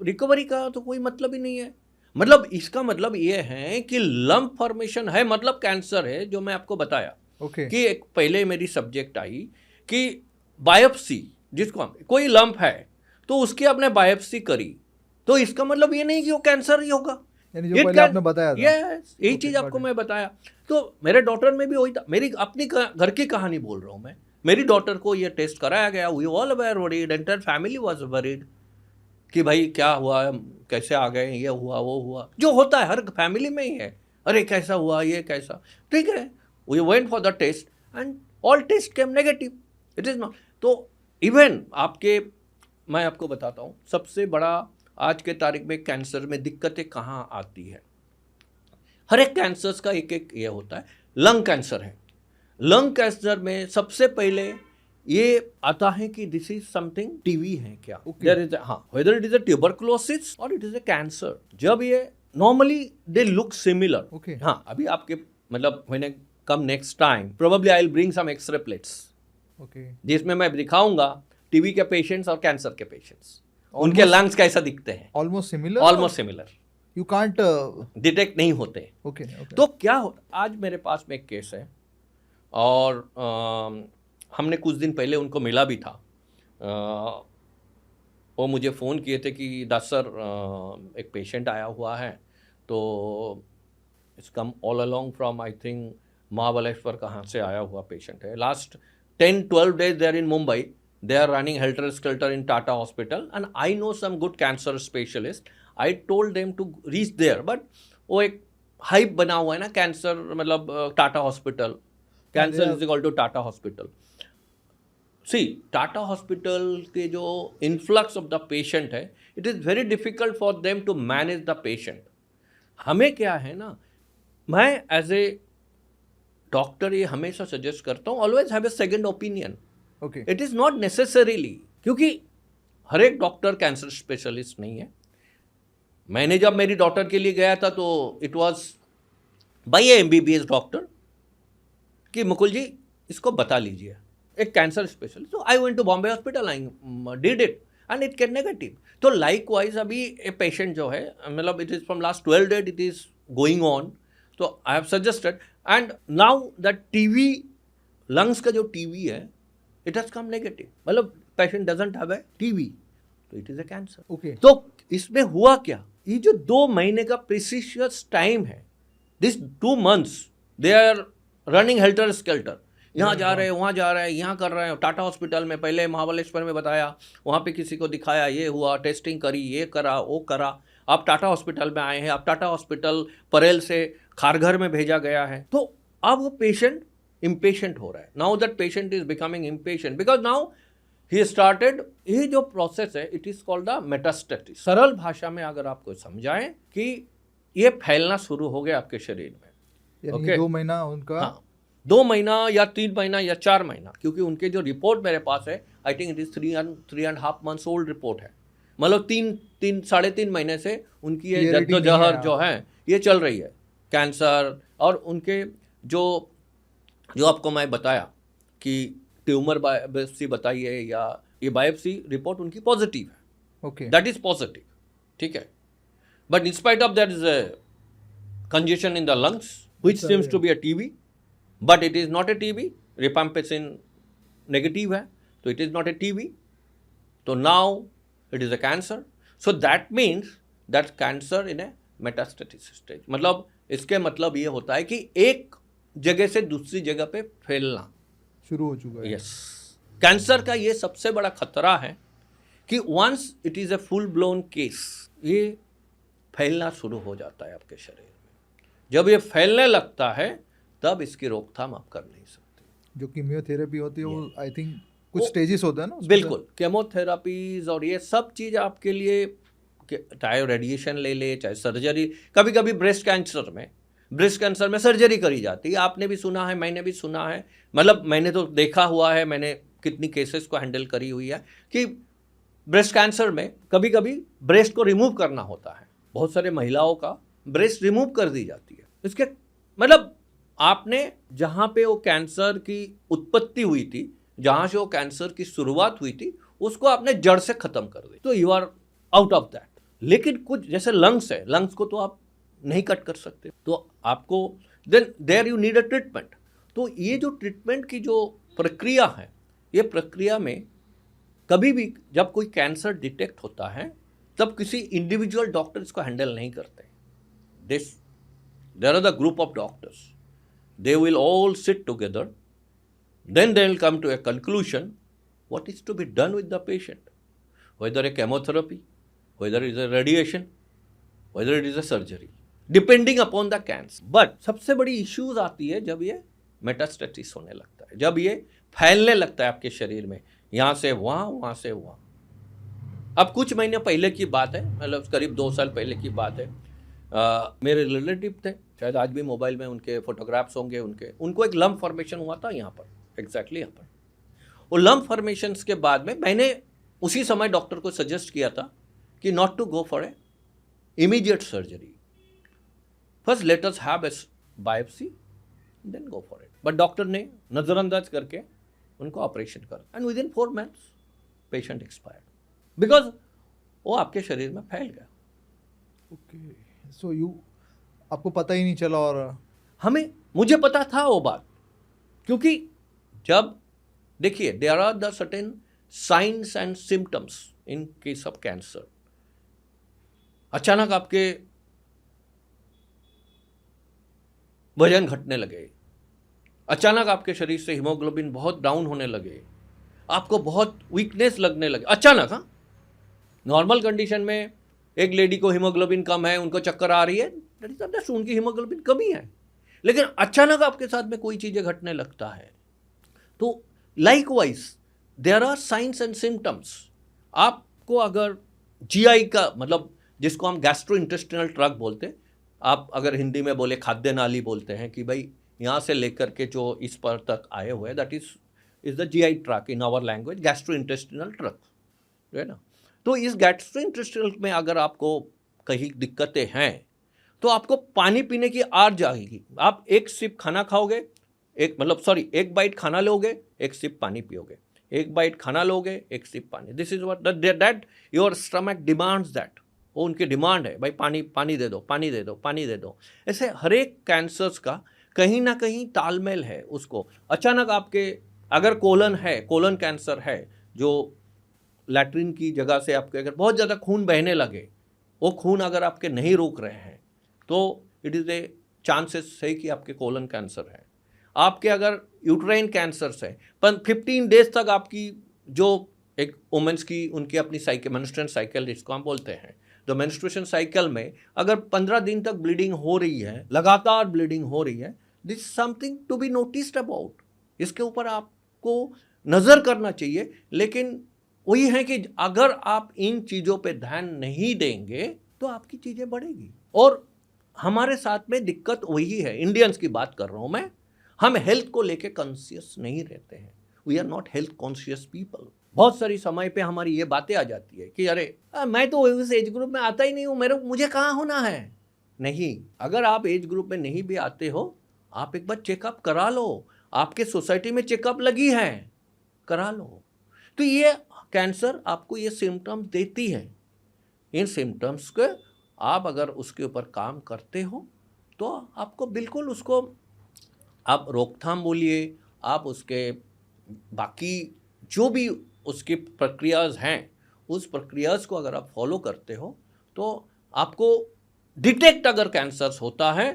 रिकवरी का तो कोई मतलब ही नहीं है। मतलब इसका मतलब ये है कि लंप फॉर्मेशन है, मतलब कैंसर है, जो मैं आपको बताया। कि एक पहले मेरी सब्जेक्ट आई कि बायोप्सी, जिसको हम कोई लंप है तो उसकी आपने बायोप्सी करी, तो इसका मतलब ये नहीं कि वो कैंसर ही होगा। जो पहले आपने बताया था। यस, यही चीज आपको मैं बताया। तो मेरे डॉटर में भी वही था। मेरी अपनी घर की कहानी बोल रहा हूँ मैं। मेरी डॉटर को ये टेस्ट कराया गया, we all were worried, entire family was worried कि भाई क्या हुआ, कैसे आ गए, ये हुआ वो हुआ, जो होता है हर फैमिली में ही है। अरे कैसा हुआ, ये कैसा, ठीक है। We went for the test and all test came negative, it is not. तो इवन आपके, मैं आपको बताता हूँ सबसे बड़ा आज के तारीख में कैंसर में दिक्कतें कहाँ आती है। हर एक कैंसर्स का एक एक ये होता है। लंग कैंसर है, लंग कैंसर में सबसे पहले ये आता है कि दिस इज समथिंग टीवी है क्या, देयर इज, हाँ, whether it is a tuberculosis और इट इज अ कैंसर। जब ये नॉर्मली दे लुक सिमिलर। हाँ, अभी आपके मतलब when I come next time probably I will bring some x-ray plates okay, जिसमें मैं दिखाऊंगा टीबी के पेशेंट्स और कैंसर के पेशेंट्स, उनके लंग्स कैसा दिखते हैं, almost similar, almost similar, you can't, detect नहीं होते। ओके ओके, तो क्या हो, आज मेरे पास में एक केस है और हमने कुछ दिन पहले उनको मिला भी था। वो मुझे फ़ोन किए थे कि दास सर एक पेशेंट आया हुआ है, तो it's come all along from I think Mahabaleshwar कहाँ से आया हुआ पेशेंट है। Last 10-12 days they are in Mumbai. They are running helter skelter in Tata Hospital and I know some good cancer specialist. I told them to reach there, but वो एक hype बना हुआ है ना कैंसर, मतलब Tata hospital, cancer is equal to Tata hospital. See Tata hospital के जो influx of the patient है, it is very difficult for them to manage the patient. हमें क्या है ना, मैं एज ए डॉक्टर ये हमेशा सजेस्ट करता हूँ, always have a second opinion. Okay, it is not necessarily, क्योंकि हर एक डॉक्टर कैंसर स्पेशलिस्ट नहीं है। मैंने जब मेरी डॉटर के लिए गया था तो it was by A MBBS doctor कि मुकुल जी इसको बता लीजिए, एक कैंसर स्पेशलिस्ट। तो I went to Bombay hospital, I did it and it came negative. तो लाइक वाइज अभी ए पेशेंट जो है, मतलब it is from last 12 days it is going on, तो I have suggested and now that TB, lungs का जो TB है, it has come negative, मतलब patient doesn't have a TB, तो it is a cancer. Okay, तो इसमें हुआ क्या, ये जो 2 महीने का प्रीसिशियस टाइम है, this 2 months they are running helter skelter, यहाँ जा रहे हैं, वहाँ जा रहे हैं, यहाँ कर रहे हैं। टाटा हॉस्पिटल में पहले महाबलेश्वर में बताया, वहाँ पे किसी को दिखाया, ये हुआ, टेस्टिंग करी, ये करा, वो करा, आप टाटा हॉस्पिटल में आए हैं, आप टाटा हॉस्पिटल परेल से खारघर में भेजा गया है। तो अब वो पेशेंट इम्पेशेंट हो रहा है। Now that patient is becoming impatient because now he started, ये जो प्रोसेस है it is called the metastasis. सरल भाषा में अगर आपको समझाएं कि ये फैलना शुरू हो गया आपके शरीर में। यानी Okay. 2 महीना उनका, हाँ, 2 महीना या 3 महीना या 4 महीना, क्योंकि उनके जो रिपोर्ट मेरे पास है, I think it is 3.5 months old report है, मतलब 3-3.5 महीने से उनकी ये Clarity नहीं जद्दोजहद है। जो है ये चल रही है कैंसर। और उनके जो आपको मैं बताया कि ट्यूमर बायोप्सी बताई है, या ये बायोप्सी रिपोर्ट उनकी पॉजिटिव है, ओके, दैट इज पॉजिटिव, ठीक है। But in spite of that is a congestion in the lungs, which seems to be a TB, but it is not a TB. Rifampicin negative है, तो it is not a TB. So now it is a cancer. So that means that cancer in a metastatic stage. मतलब इसके मतलब ये होता है कि एक जगह से दूसरी जगह पे फैलना शुरू हो चुका है। यस। कैंसर का ये सबसे बड़ा खतरा है कि once it is a full blown case, ये फैलना शुरू हो जाता है आपके शरीर में। जब ये फैलने लगता है तब इसकी रोकथाम आप कर नहीं सकते। जो कीमियोथेरेपी होती है वो आई थिंक कुछ स्टेजेस होता है ना उसमें? बिल्कुल, केमोथेरापीज और ये सब चीज़ आपके लिए, चाहे रेडिएशन ले ले, चाहे सर्जरी, कभी कभी ब्रेस्ट कैंसर में सर्जरी करी जाती है। आपने भी सुना है, मैंने भी सुना है, मतलब मैंने तो देखा हुआ है, मैंने कितनी केसेस को हैंडल करी हुई है कि ब्रेस्ट कैंसर में कभी कभी ब्रेस्ट को रिमूव करना होता है। बहुत सारे महिलाओं का ब्रेस्ट रिमूव कर दी जाती है। इसके मतलब आपने जहाँ पे वो कैंसर की उत्पत्ति हुई थी, जहाँ से वो कैंसर की शुरुआत हुई थी, उसको आपने जड़ से खत्म कर दी, तो you are out of that. लेकिन कुछ जैसे लंग्स है, लंग्स को तो आप नहीं कट कर सकते, तो आपको then there you need a treatment. तो ये जो ट्रीटमेंट की जो प्रक्रिया है, ये प्रक्रिया में कभी भी जब कोई कैंसर डिटेक्ट होता है तब किसी इंडिविजुअल डॉक्टर इसको हैंडल नहीं करते। There are the group of doctors. They will all sit together. Then they will come to a conclusion what is to be done with the patient. Whether a chemotherapy, whether it is a radiation, whether it is a surgery, depending upon the cancer. But सबसे बड़ी issues आती है जब ये metastasis होने लगता है, जब ये फैलने लगता है आपके शरीर में, यहाँ से वहाँ, वहाँ से वहाँ। अब कुछ महीने पहले की बात है, मतलब करीब 2 साल पहले की बात है। मेरे रिलेटिव थे, शायद आज भी मोबाइल में उनके फोटोग्राफ्स होंगे, उनको एक लम्प फॉर्मेशन हुआ था यहाँ पर, एग्जैक्टली यहाँ पर। वो लम्प फॉर्मेशन के बाद में मैंने उसी समय डॉक्टर को सजेस्ट किया था कि not to go for a immediate surgery, first let us have a biopsy then go for it. But doctor ने नज़रअंदाज करके उनको ऑपरेशन कर, and with in 4 months patient expired, because वो आपके शरीर में फैल गया। ओके, सो यू आपको पता ही नहीं चला? और मुझे पता था वो बात, क्योंकि जब देखिए there are the certain science and symptoms in case of cancer. अचानक आपके वजन घटने लगे, अचानक आपके शरीर से हीमोग्लोबिन बहुत डाउन होने लगे, आपको बहुत वीकनेस लगने लगे अचानक। हाँ, नॉर्मल कंडीशन में एक लेडी को हीमोग्लोबिन कम है, उनको चक्कर आ रही है, उनकी हीमोग्लोबिन कमी है, लेकिन अचानक आपके साथ में कोई चीजें घटने लगता है। तो likewise there are science and symptoms. आपको अगर जीआई का मतलब जिसको हम गैस्ट्रो इंटेस्टिनल ट्रैक्ट बोलते हैं, आप अगर हिंदी में बोले खाद्य नाली बोलते हैं, कि भाई यहाँ से लेकर के जो इस पर तक आए हुए हैं, that is the GI tract in our language, gastro intestinal tract, है ना। तो इस गैस्ट्रो इंटेस्टिनल में अगर आपको कहीं दिक्कतें हैं तो आपको पानी पीने की आदत जाएगी। आप एक सिप खाना खाओगे, एक बाइट खाना लोगे, एक सिप पानी पियोगे, एक बाइट खाना लोगे, एक सिप पानी। This is what that your stomach demands that. वो उनकी डिमांड है, भाई पानी दे दो, पानी दे दो, पानी दे दो। ऐसे हर एक कैंसर्स का कहीं ना कहीं तालमेल है। उसको अचानक आपके अगर कोलन कैंसर है, जो लैट्रिन की जगह से आपके अगर बहुत ज़्यादा खून बहने लगे, वो खून अगर आपके नहीं रोक रहे हैं तो इट इज़ ए चांसेस है कि आपके कोलन कैंसर है। आपके अगर यूट्राइन कैंसर्स है, पर 15 डेज तक आपकी जो एक वुमेन्स की उनकी अपनी मेंस्ट्रुएशन साइकिल जिसको हम बोलते हैं, तो मेंस्ट्रुएशन साइकिल में अगर 15 दिन तक ब्लीडिंग हो रही है, लगातार ब्लीडिंग हो रही है, this is something to be noticed about. इसके ऊपर आपको नज़र करना चाहिए। लेकिन वही है कि अगर आप इन चीज़ों पे ध्यान नहीं देंगे तो आपकी चीज़ें बढ़ेगी। और हमारे साथ में दिक्कत वही है, इंडियंस की बात कर रहा हूँ मैं, हम हेल्थ को लेके कॉन्शियस नहीं रहते हैं। We are not health conscious people. बहुत सारी समय पे हमारी ये बातें आ जाती है कि अरे मैं तो उस एज ग्रुप में आता ही नहीं हूँ, मुझे कहाँ होना है। नहीं, अगर आप एज ग्रुप में नहीं भी आते हो, आप एक बार चेकअप करा लो। आपके सोसाइटी में चेकअप लगी है, करा लो। तो ये कैंसर आपको ये सिम्टम्स देती है। इन सिम्टम्स के आप अगर उसके ऊपर काम करते हो तो आपको बिल्कुल उसको आप रोकथाम बोलिए, आप उसके बाकी जो भी उसकी प्रक्रियाज हैं, उस प्रक्रियाज को अगर आप फॉलो करते हो तो आपको डिटेक्ट अगर कैंसर होता है,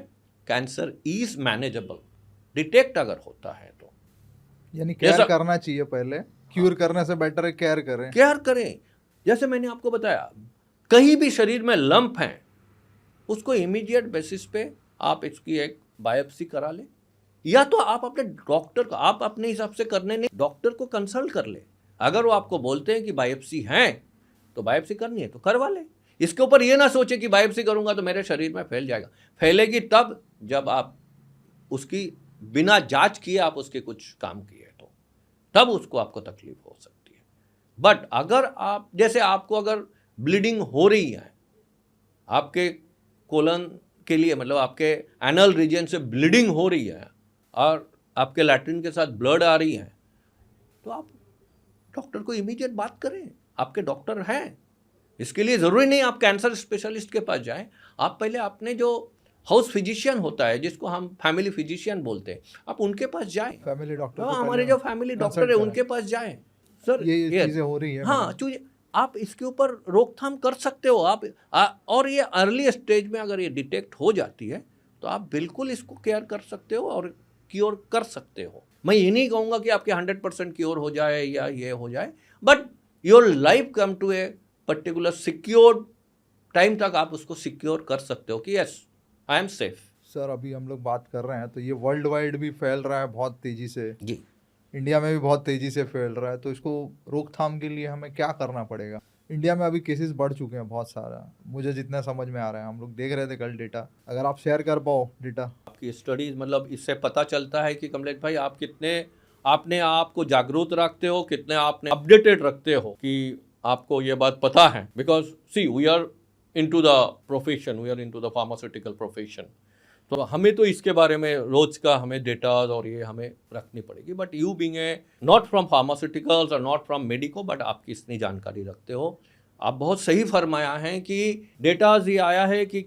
कैंसर इज मैनेजेबल। डिटेक्ट अगर होता है तो यानी केयर करना चाहिए पहले, क्यूर करने से बेटर है केयर करें। जैसे मैंने आपको बताया, कहीं भी शरीर में लंप है, उसको इमीडिएट बेसिस पे आप इसकी एक बायोप्सी करा ले, या तो आप अपने डॉक्टर को, आप अपने हिसाब से करने नहीं, डॉक्टर को कंसल्ट कर ले। अगर वो आपको बोलते हैं कि बायोप्सी है तो बायोप्सी करनी है तो करवा ले। इसके ऊपर ये ना सोचे कि बायोप्सी करूंगा तो मेरे शरीर में फैल जाएगा। फैलेगी तब जब आप उसकी बिना जांच किए आप उसके कुछ काम किए तो तब उसको आपको तकलीफ हो सकती है। बट अगर आप जैसे आपको अगर ब्लीडिंग हो रही है आपके कोलन के लिए, मतलब आपके एनल रीजन से ब्लीडिंग हो रही है और आपके लैट्रिन के साथ ब्लड आ रही है, तो आप डॉक्टर को इमीडिएट बात करें। आपके डॉक्टर हैं, इसके लिए ज़रूरी नहीं आप कैंसर स्पेशलिस्ट के पास जाएं। आप पहले अपने जो हाउस फिजिशियन होता है, जिसको हम फैमिली फिजिशियन बोलते हैं, आप उनके पास जाएं। फैमिली डॉक्टर, हमारे जो फैमिली डॉक्टर है उनके पास जाएं। सर ये चीज़ें हो रही है, हाँ, आप इसके ऊपर रोकथाम कर सकते हो आप। और ये अर्ली स्टेज में अगर ये डिटेक्ट हो जाती है तो आप बिल्कुल इसको केयर कर सकते हो और क्योर कर सकते हो। मैं ये नहीं कहूँगा कि आपके 100% क्योर हो जाए या ये हो जाए, but your life come to a particular secure time तक आप उसको सिक्योर कर सकते हो कि yes I am safe. Sir अभी हम लोग बात कर रहे हैं तो ये वर्ल्ड वाइड भी फैल रहा है बहुत तेज़ी से जी, इंडिया में भी बहुत तेज़ी से फैल रहा है, तो इसको रोकथाम के लिए हमें क्या करना पड़ेगा? इंडिया में अभी केसेस बढ़ चुके हैं बहुत सारा, मुझे जितना समझ में आ रहा है। हम लोग देख रहे थे कल डेटा, अगर आप शेयर कर पाओ डेटा। आपकी स्टडीज, मतलब इससे पता चलता है कि कमलेश भाई आप कितने आपने आप को जागरूक रखते हो, कितने आपने अपडेटेड रखते हो कि आपको ये बात पता है। Because see we are into the profession, we are into the pharmaceutical profession. तो हमें तो इसके बारे में रोज का हमें डेटा और ये हमें रखनी पड़ेगी। But you being a not from pharmaceuticals और नॉट फ्रॉम मेडिको, बट आप कितनी जानकारी रखते हो। आप बहुत सही फरमाया है कि डेटाज ये आया है कि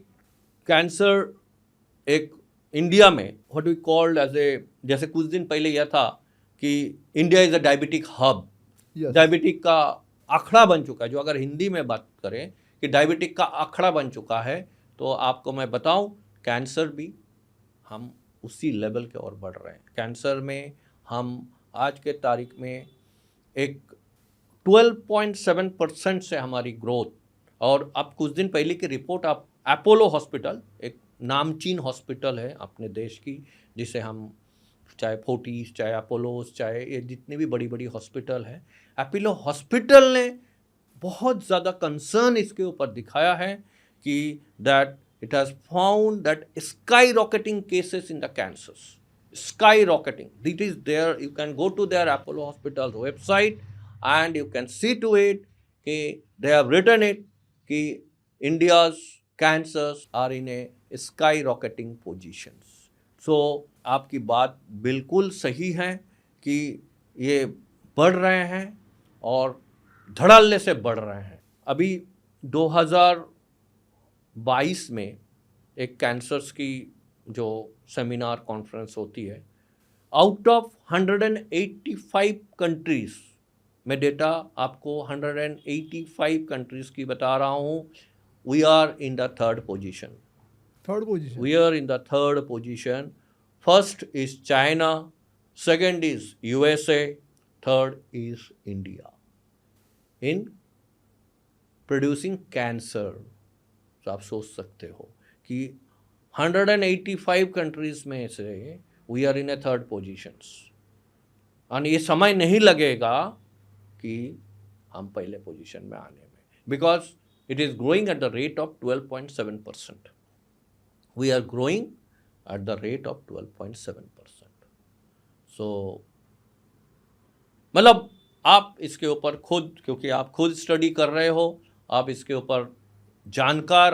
कैंसर एक इंडिया में what we called as a, जैसे कुछ दिन पहले यह था कि India is a diabetic hub. Diabetic का आखड़ा बन चुका है। जो अगर हिंदी में बात करें कि डायबिटिक का आखड़ा बन चुका है, तो आपको मैं बताऊं कैंसर भी हम उसी लेवल के और बढ़ रहे हैं। कैंसर में हम आज के तारीख में एक 12.7% से हमारी ग्रोथ, और अब कुछ दिन पहले की रिपोर्ट आप अपोलो हॉस्पिटल, एक नामचीन हॉस्पिटल है अपने देश की, जिसे हम चाहे फोर्टिस, चाहे अपोलोस, चाहे ये जितनी भी बड़ी बड़ी हॉस्पिटल है, अपोलो हॉस्पिटल ने बहुत ज़्यादा कंसर्न इसके ऊपर दिखाया है कि that it has found that skyrocketing cases in the cancers, skyrocketing. It is there. You can go to their Apollo Hospital's website and you can see to it कि they have written it कि India's cancers are in a skyrocketing positions. So आपकी बात बिल्कुल सही है कि ये बढ़ रहे हैं और धड़ल्ले से बढ़ रहे हैं। अभी 2022 में एक कैंसर्स की जो सेमिनार कॉन्फ्रेंस होती है, आउट ऑफ 185 कंट्रीज में डेटा आपको 185 कंट्रीज की बता रहा हूँ, we are in the third position. We are in the third position. First is China, second is USA, third is India in producing cancer. तो आप सोच सकते हो कि 185 कंट्रीज में से we are in a third positions, और ये समय नहीं लगेगा कि हम पहले पोजीशन में आने में, because it is growing at the rate of 12.7%। We are growing at the rate of 12.7%। So मतलब आप इसके ऊपर खुद, क्योंकि आप खुद स्टडी कर रहे हो, आप इसके ऊपर जानकार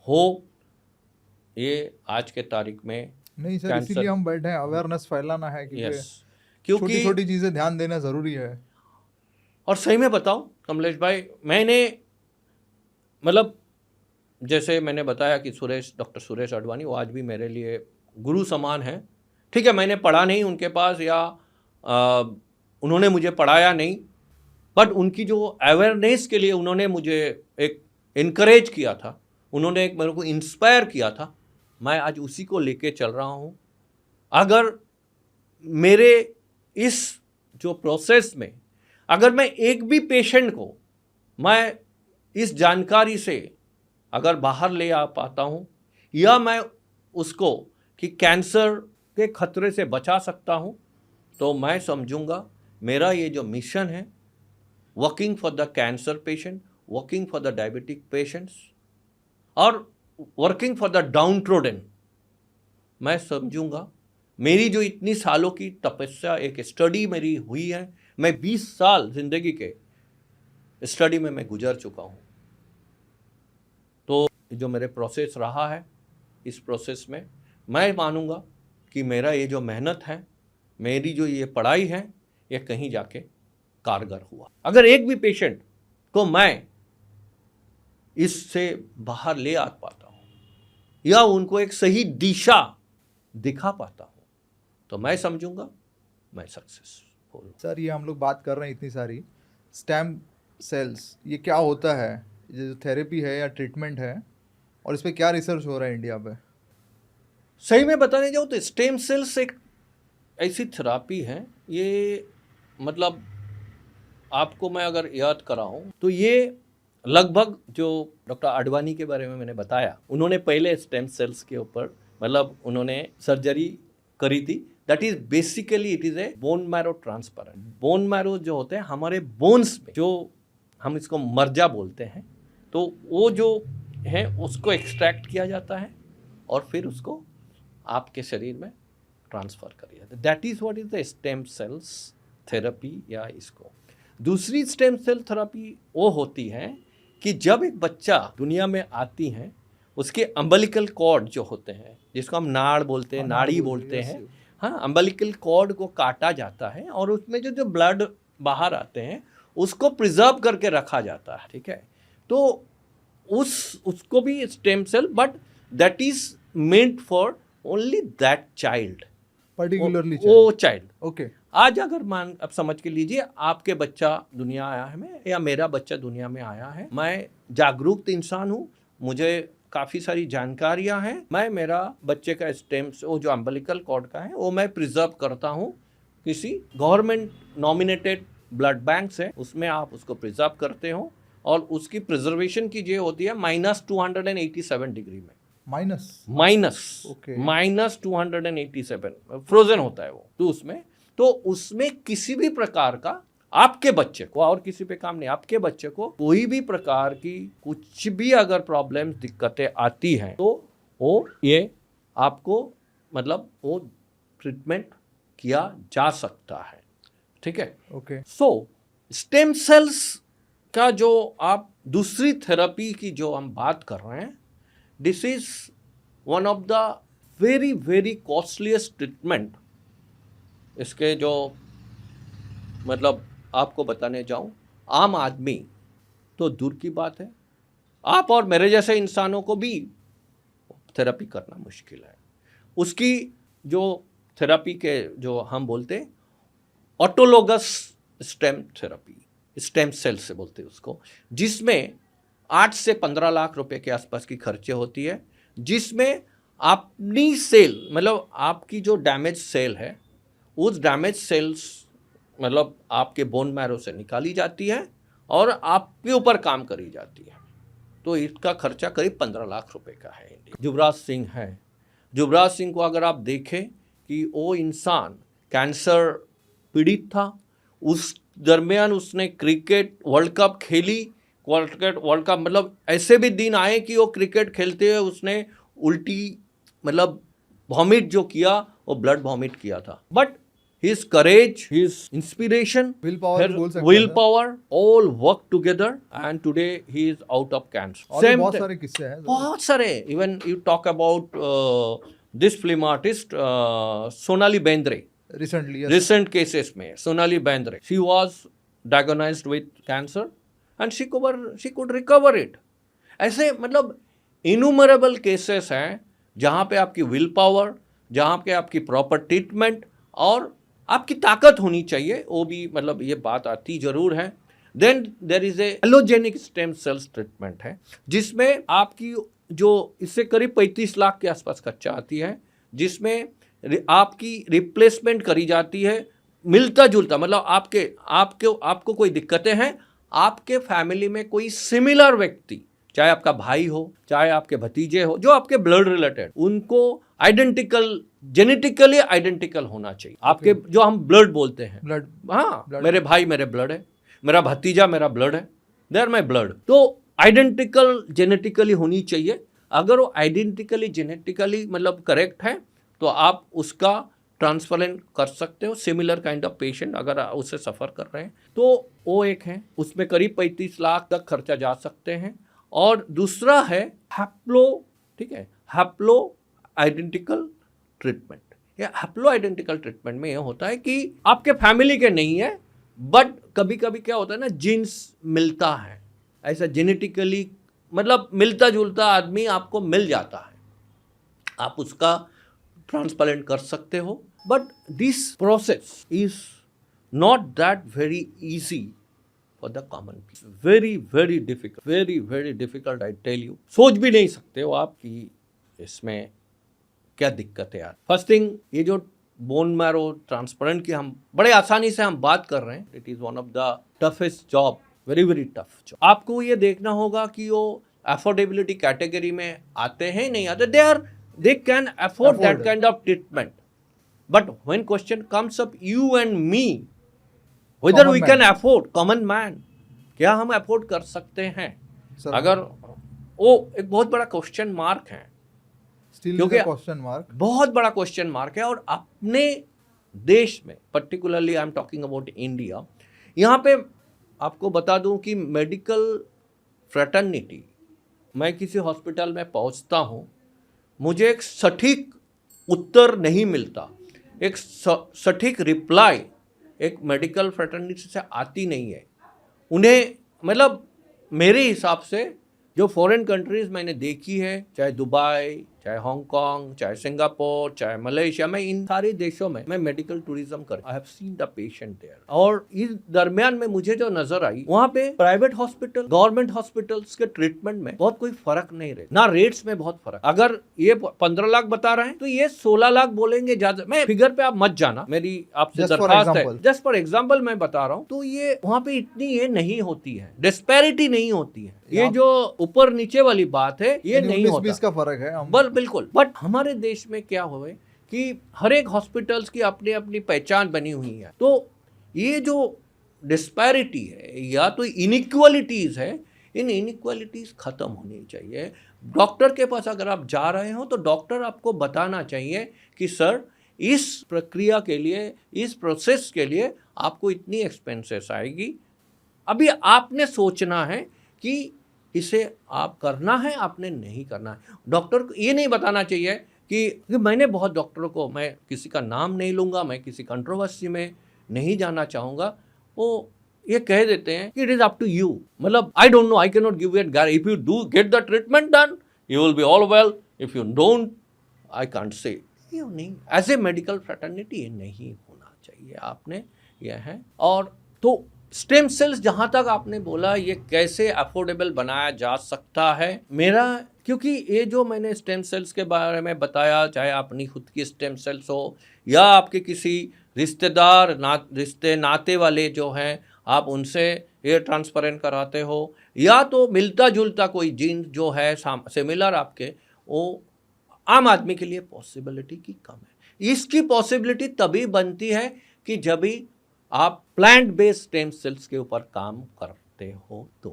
हो, ये आज के तारीख में नहीं सर, इसीलिए हम बैठे हैं, अवेयरनेस फैलाना है, क्योंकि छोटी छोटी चीजें ध्यान देना जरूरी है। और सही में बताऊं कमलेश भाई, मैंने मतलब जैसे मैंने बताया कि डॉक्टर सुरेश अडवाणी, वो आज भी मेरे लिए गुरु समान है। ठीक है, मैंने पढ़ा नहीं उनके पास, या उन्होंने मुझे पढ़ाया नहीं, बट उनकी जो अवेयरनेस के लिए उन्होंने मुझे एक इनकरेज किया था, उन्होंने एक मेरे को इंस्पायर किया था, मैं आज उसी को लेके चल रहा हूँ। अगर मेरे इस जो प्रोसेस में अगर मैं एक भी पेशेंट को मैं इस जानकारी से अगर बाहर ले आ पाता हूँ, या मैं उसको कि कैंसर के खतरे से बचा सकता हूँ, तो मैं समझूंगा मेरा ये जो मिशन है, working for the cancer patient, working for the diabetic patients और working for the downtrodden, मैं समझूंगा मेरी जो इतनी सालों की तपस्या, एक स्टडी मेरी हुई है, मैं 20 साल जिंदगी के स्टडी में मैं गुजर चुका हूँ। तो जो मेरे प्रोसेस रहा है, इस प्रोसेस में मैं मानूंगा कि मेरा ये जो मेहनत है, मेरी जो ये पढ़ाई है, ये कहीं जाके कारगर हुआ। अगर एक भी पेशेंट को मैं इससे बाहर ले आ पाता हूँ या उनको एक सही दिशा दिखा पाता हूँ, तो मैं समझूंगा मैं सक्सेसफुल हूँ। सर, ये हम लोग बात कर रहे हैं इतनी सारी स्टेम सेल्स, ये क्या होता है? ये जो थेरेपी है या ट्रीटमेंट है, और इस पर क्या रिसर्च हो रहा है इंडिया पे? सही में बताने जाऊँ तो स्टेम सेल्स एक ऐसी थेरापी है, ये मतलब आपको मैं अगर याद कराऊं तो ये लगभग जो डॉक्टर आडवाणी के बारे में मैंने बताया, उन्होंने पहले स्टेम सेल्स के ऊपर मतलब उन्होंने सर्जरी करी थी। That is basically it is A bone marrow transplant. Bone marrow जो होते हैं हमारे बोन्स में, जो हम इसको मर्जा बोलते हैं, तो वो जो है उसको एक्सट्रैक्ट किया जाता है और फिर उसको आपके शरीर में ट्रांसफ़र कर दिया जाता है। That is what is the stem cells therapy. या इसको दूसरी स्टेम सेल थेरेपी वो होती है कि जब एक बच्चा दुनिया में आती है, उसके अम्बिलिकल कॉर्ड जो होते हैं, जिसको हम नाड़ बोलते हैं, नाड़ी बोलते हैं, हाँ, अम्बिलिकल कॉर्ड को काटा जाता है और उसमें जो जो ब्लड बाहर आते हैं उसको प्रिजर्व करके रखा जाता है, ठीक है। तो उसको भी stem cell, but that is meant for only that child, particularly वो चाइल्ड। ओके, आज अगर मान अब समझ के लीजिए आपके बच्चा दुनिया आया है, मैं या मेरा बच्चा दुनिया में आया है, मैं जागरूक इंसान हूँ, मुझे काफ़ी सारी जानकारियां हैं, मैं मेरा बच्चे का स्टेम, वो जो अम्बिलिकल कॉर्ड का है वो मैं प्रिजर्व करता हूँ किसी गवर्नमेंट नॉमिनेटेड ब्लड बैंक से, उसमें आप उसको प्रिजर्व करते हो और उसकी प्रिजर्वेशन की जो होती है -287 डिग्री में, माइनस 287 फ्रोजन होता है वो, तो उसमें किसी भी प्रकार का आपके बच्चे को, और किसी पे काम नहीं, आपके बच्चे को कोई भी प्रकार की कुछ भी अगर प्रॉब्लम दिक्कतें आती हैं तो वो ये आपको मतलब वो ट्रीटमेंट किया जा सकता है, ठीक है। ओके, सो स्टेम सेल्स का जो आप दूसरी थेरेपी की जो हम बात कर रहे हैं, this is one of the very very costliest treatment. इसके जो मतलब आपको बताने जाऊं, आम आदमी तो दूर की बात है, आप और मेरे जैसे इंसानों को भी थेरेपी करना मुश्किल है। उसकी जो थेरेपी के जो हम बोलते हैं autologous stem therapy, stem cell से बोलते हैं उसको, जिसमें 8 से 15 लाख रुपए के आसपास की खर्चे होती है, जिसमें अपनी सेल मतलब आपकी जो डैमेज सेल है, उस डैमेज सेल्स मतलब आपके बोन मैरो से निकाली जाती है और आपके ऊपर काम करी जाती है। तो इसका खर्चा करीब 15 लाख रुपए का है। युवराज सिंह है, युवराज सिंह को अगर आप देखें कि वो इंसान कैंसर पीड़ित था, उस दरमियान उसने क्रिकेट वर्ल्ड कप खेली, क्रिकेट वर्ल्ड कप मतलब ऐसे भी दिन आए कि वो क्रिकेट खेलते हुए उसने उल्टी मतलब वॉमिट जो किया वो ब्लड वॉमिट किया था, but his courage, his inspiration, will power बोल सकते हैं, will power all work together and today he is out of cancer. और भी बहुत सारे किस्से हैं, बहुत सारे, even you talk about this film artist Sonali Bendre, recent cases में Sonali Bendre, she was diagnosed with cancer and she could recover it. ऐसे मतलब इनुमरेबल केसेस हैं जहाँ पे आपकी विल पावर, जहाँ पे आपकी प्रॉपर ट्रीटमेंट और आपकी ताकत होनी चाहिए, वो भी मतलब ये बात आती जरूर है। Then there is a allogenic stem cells treatment है, जिसमें आपकी जो इससे करीब 35 लाख के आसपास खर्चा आती है, जिसमें आपकी रिप्लेसमेंट करी जाती है मिलता जुलता, मतलब आपको कोई दिक्कतें हैं, आपके फैमिली में कोई सिमिलर व्यक्ति, चाहे आपका भाई हो, चाहे आपके भतीजे हो, जो आपके ब्लड रिलेटेड, उनको आइडेंटिकल, जेनेटिकली आइडेंटिकल होना चाहिए। आपके जो हम ब्लड बोलते हैं, ब्लड, हाँ, मेरे भाई मेरे ब्लड है, मेरा भतीजा मेरा ब्लड है, दे आर माई ब्लड, तो आइडेंटिकल जेनेटिकली होनी चाहिए। अगर वो आइडेंटिकली जेनेटिकली मतलब करेक्ट है तो आप उसका ट्रांसप्लांट कर सकते हो, सिमिलर काइंड ऑफ पेशेंट अगर उससे सफ़र कर रहे हैं तो वो एक है, उसमें करीब 35 लाख तक खर्चा जा सकते हैं। और दूसरा है हैप्लो, ठीक है, हैप्लो आइडेंटिकल ट्रीटमेंट। या हैप्लो आइडेंटिकल ट्रीटमेंट में ये होता है कि आपके फैमिली के नहीं है, बट कभी कभी क्या होता है ना, जीन्स मिलता है, ऐसा जेनेटिकली मतलब मिलता जुलता आदमी आपको मिल जाता है, आप उसका ट्रांसप्लांट कर सकते हो। But this process is not that very easy for the common people, very difficult, I tell you. सोच भी नहीं सकते हो आप कि इसमें क्या दिक्कत है यार। फर्स्ट थिंग, ये जो बोन मैरो ट्रांसप्लांट की हम बड़े आसानी से हम बात कर रहे हैं, it is one of the toughest job, very tough job. आपको ये देखना होगा कि वो अफोर्डेबिलिटी कैटेगरी में आते हैं नहीं आते, they can afford that kind of treatment. But when question comes up, you and me, whether we can afford, common man, क्या हम अफोर्ड कर सकते हैं? अगर वो एक बहुत बड़ा क्वेश्चन मार्क है, क्योंकि क्वेश्चन मार्क बहुत बड़ा क्वेश्चन मार्क है। और अपने देश में particularly I am talking about India, यहाँ पे आपको बता दूं कि मेडिकल फ्रेटर्निटी मैं किसी हॉस्पिटल में पहुंचता हूं, मुझे एक सटीक उत्तर नहीं मिलता, एक सटीक रिप्लाई एक मेडिकल फ्रेटर्निटी से आती नहीं है। उन्हें मतलब मेरे हिसाब से जो फॉरेन कंट्रीज़ मैंने देखी है, चाहे दुबई, चाहे हांगकांग, चाहे सिंगापुर, चाहे मलेशिया, मैं इन सारे देशों में मैं मेडिकल टूरिज्म कर, I have seen the patient there. और इस दरमियान में मुझे जो नजर आई, वहाँ पे प्राइवेट हॉस्पिटल, गवर्नमेंट हॉस्पिटल्स के ट्रीटमेंट में बहुत कोई फर्क नहीं रहे, ना रेट्स में बहुत फर्क। अगर ये 15 लाख बता रहे हैं तो ये 16 लाख बोलेंगे ज्यादा। मैं फिगर पे आप मत जाना, मेरी आपसे दरखास्त है, जस्ट फॉर एग्जाम्पल मैं बता रहा हूँ। तो ये वहाँ पे इतनी ये नहीं होती है, डिस्पैरिटी नहीं होती है, ये जो ऊपर नीचे वाली बात है ये नहीं होता, 19-20 का फर्क है बिल्कुल। बट हमारे देश में क्या हुआ कि हर एक हॉस्पिटल्स की अपनी अपनी पहचान बनी हुई है। तो ये जो डिस्पैरिटी है या तो इनइक्वालिटीज है, इन इनइक्वालिटीज खत्म होनी चाहिए। डॉक्टर के पास अगर आप जा रहे हो तो डॉक्टर आपको बताना चाहिए कि सर इस प्रक्रिया के लिए, इस प्रोसेस के लिए आपको इतनी एक्सपेंसेस आएगी। अभी आपने सोचना है कि इसे आप करना है, आपने नहीं करना है। डॉक्टर को ये नहीं बताना चाहिए कि मैंने बहुत डॉक्टरों को, मैं किसी का नाम नहीं लूँगा, मैं किसी कंट्रोवर्सी में नहीं जाना चाहूँगा, वो ये कह देते हैं कि it is up to you. मतलब I don't know, I can not give it guarantee. If you do get the treatment done, you will be all well, if you don't, I can't say. ये नहीं, as a medical fraternity ये नहीं होना चाहिए। आपने ये है। और तो स्टेम सेल्स जहाँ तक आपने बोला ये कैसे अफोर्डेबल बनाया जा सकता है, मेरा, क्योंकि ये जो मैंने स्टेम सेल्स के बारे में बताया, चाहे अपनी खुद की स्टेम सेल्स हो या आपके किसी रिश्तेदार रिश्ते नाते वाले जो हैं आप उनसे ये ट्रांसपेरेंट कराते हो, या तो मिलता जुलता कोई जीन जो है सिमिलर आपके, वो आम आदमी के लिए पॉसिबिलिटी की कम है। इसकी पॉसिबिलिटी तभी बनती है कि जब भी आप प्लांट बेस्ड स्टेम सेल्स के ऊपर काम करते हो तो।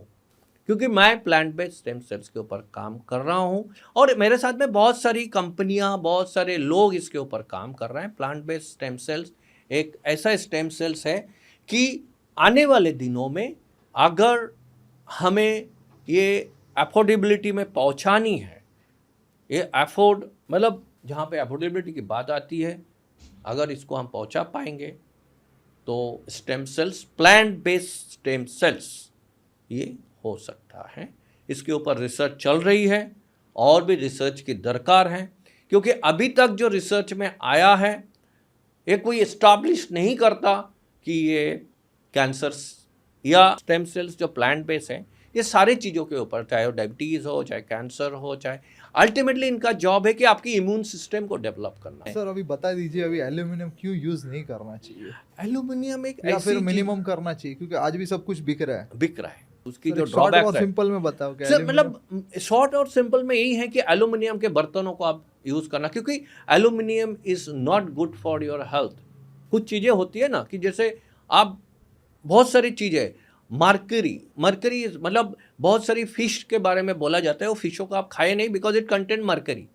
क्योंकि मैं प्लांट बेस्ड स्टेम सेल्स के ऊपर काम कर रहा हूं और मेरे साथ में बहुत सारी कंपनियां, बहुत सारे लोग इसके ऊपर काम कर रहे हैं। प्लांट बेस्ड स्टेम सेल्स एक ऐसा स्टेम सेल्स है कि आने वाले दिनों में अगर हमें ये अफोर्डेबिलिटी में पहुंचानी है, ये अफोर्ड मतलब जहाँ पे अफोर्डेबिलिटी की बात आती है, अगर इसको हम पहुंचा पाएंगे तो stem cells, plant based stem cells, ये हो सकता है। इसके ऊपर रिसर्च चल रही है और भी रिसर्च की दरकार है, क्योंकि अभी तक जो रिसर्च में आया है ये कोई एस्टैब्लिश नहीं करता कि ये कैंसर्स या स्टेम सेल्स जो प्लांट बेस्ड हैं, ये सारी चीज़ों के ऊपर, चाहे वो डायबिटीज़ हो, चाहे कैंसर हो, चाहे अल्टीमेटली इनका जॉब है कि आपकी इम्यून सिस्टम को डेवलप करना है। सर अभी बता दीजिए, अभी एल्यूमिनियम क्यों यूज नहीं करना चाहिए, एल्यूमिनियम एक या ऐसी फिर मिनिमम करना चाहिए, क्योंकि आज भी सब कुछ बिक रहा है। उसकी जो ड्रॉबैक है, सिंपल में बताओ क्या? सर मतलब शॉर्ट और सिंपल में यही है कि एल्यूमिनियम के बर्तनों को आप यूज करना, क्योंकि aluminium is not good for your health. कुछ चीजें होती है ना कि जैसे आप बहुत सारी चीजें, मरकरी मतलब बहुत सारी फिश के बारे में बोला जाता है, वो फिशों को आप खाए नहीं because it contain mercury.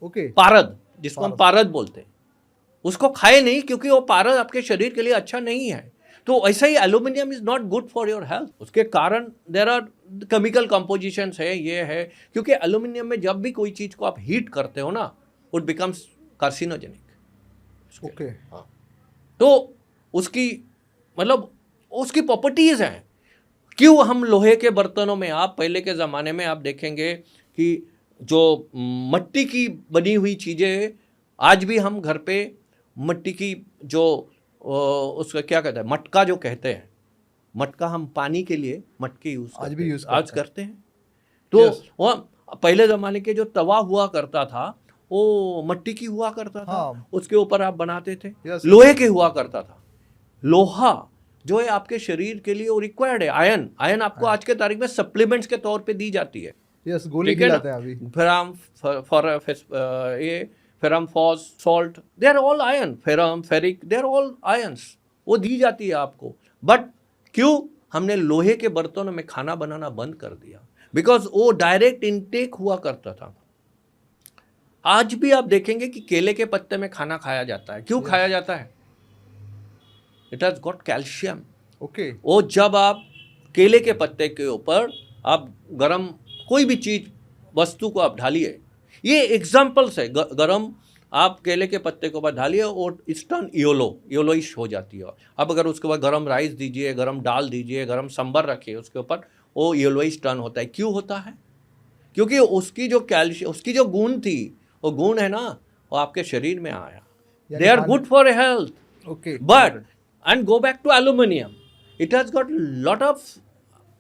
Okay, पारद, जिसको हम पारद बोलते हैं, उसको खाए नहीं क्योंकि वो पारद आपके शरीर के लिए अच्छा नहीं है। तो ऐसा ही aluminium is not good for your health. उसके कारण देयर आर केमिकल कंपोजिशंस है, ये है, क्योंकि एल्यूमिनियम में जब भी कोई चीज को आप हीट करते हो ना, इट बिकम्स कार्सिनोजेनिक। ओके, हाँ, तो उसकी मतलब उसकी प्रॉपर्टीज हैं। क्यों हम लोहे के बर्तनों में, आप पहले के ज़माने में आप देखेंगे कि जो मिट्टी की बनी हुई चीज़ें, आज भी हम घर पे मिट्टी की जो उसका क्या कहते हैं, मटका जो कहते हैं, मटका हम पानी के लिए मटके आज करते हैं। तो वो पहले ज़माने के जो तवा हुआ करता था वो मिट्टी की हुआ करता था। हाँ। उसके ऊपर आप बनाते थे। लोहे के हुआ करता था। लोहा जो है आपके शरीर के लिए वो रिक्वायर्ड है। आयरन आपको आज के तारीख में सप्लीमेंट्स के तौर पे दी जाती है। यस, गोली खिलाते हैं अभी। Ferrum phos salt, they are all iron. Ferrum, ferric, they are all irons, वो दी जाती है आपको। बट क्यों हमने लोहे के बर्तनों में खाना बनाना बंद कर दिया? बिकॉज वो डायरेक्ट इनटेक हुआ करता था। आज भी आप देखेंगे कि केले के पत्ते में खाना खाया जाता है। क्यों खाया जाता है? It has got calcium. Okay, वो जब आप केले के पत्ते के ऊपर आप गरम कोई भी चीज वस्तु को आप ढालिए, ये एग्जाम्पल्स है। गरम आप केले के पत्ते के ऊपर ढालिए और इस टर्न योलोइश हो जाती है। अब अगर उसके बाद गरम राइस दीजिए, गरम दाल दीजिए, गरम सांभर रखिए उसके ऊपर, वो येलोइश टर्न होता है। क्यों होता है? क्योंकि उसकी जो कैल्शियम, उसकी जो गुण थी, वो गुण है ना, वो आपके शरीर में आया। They are good for health, okay, but and go back to aluminium, it has got lot of,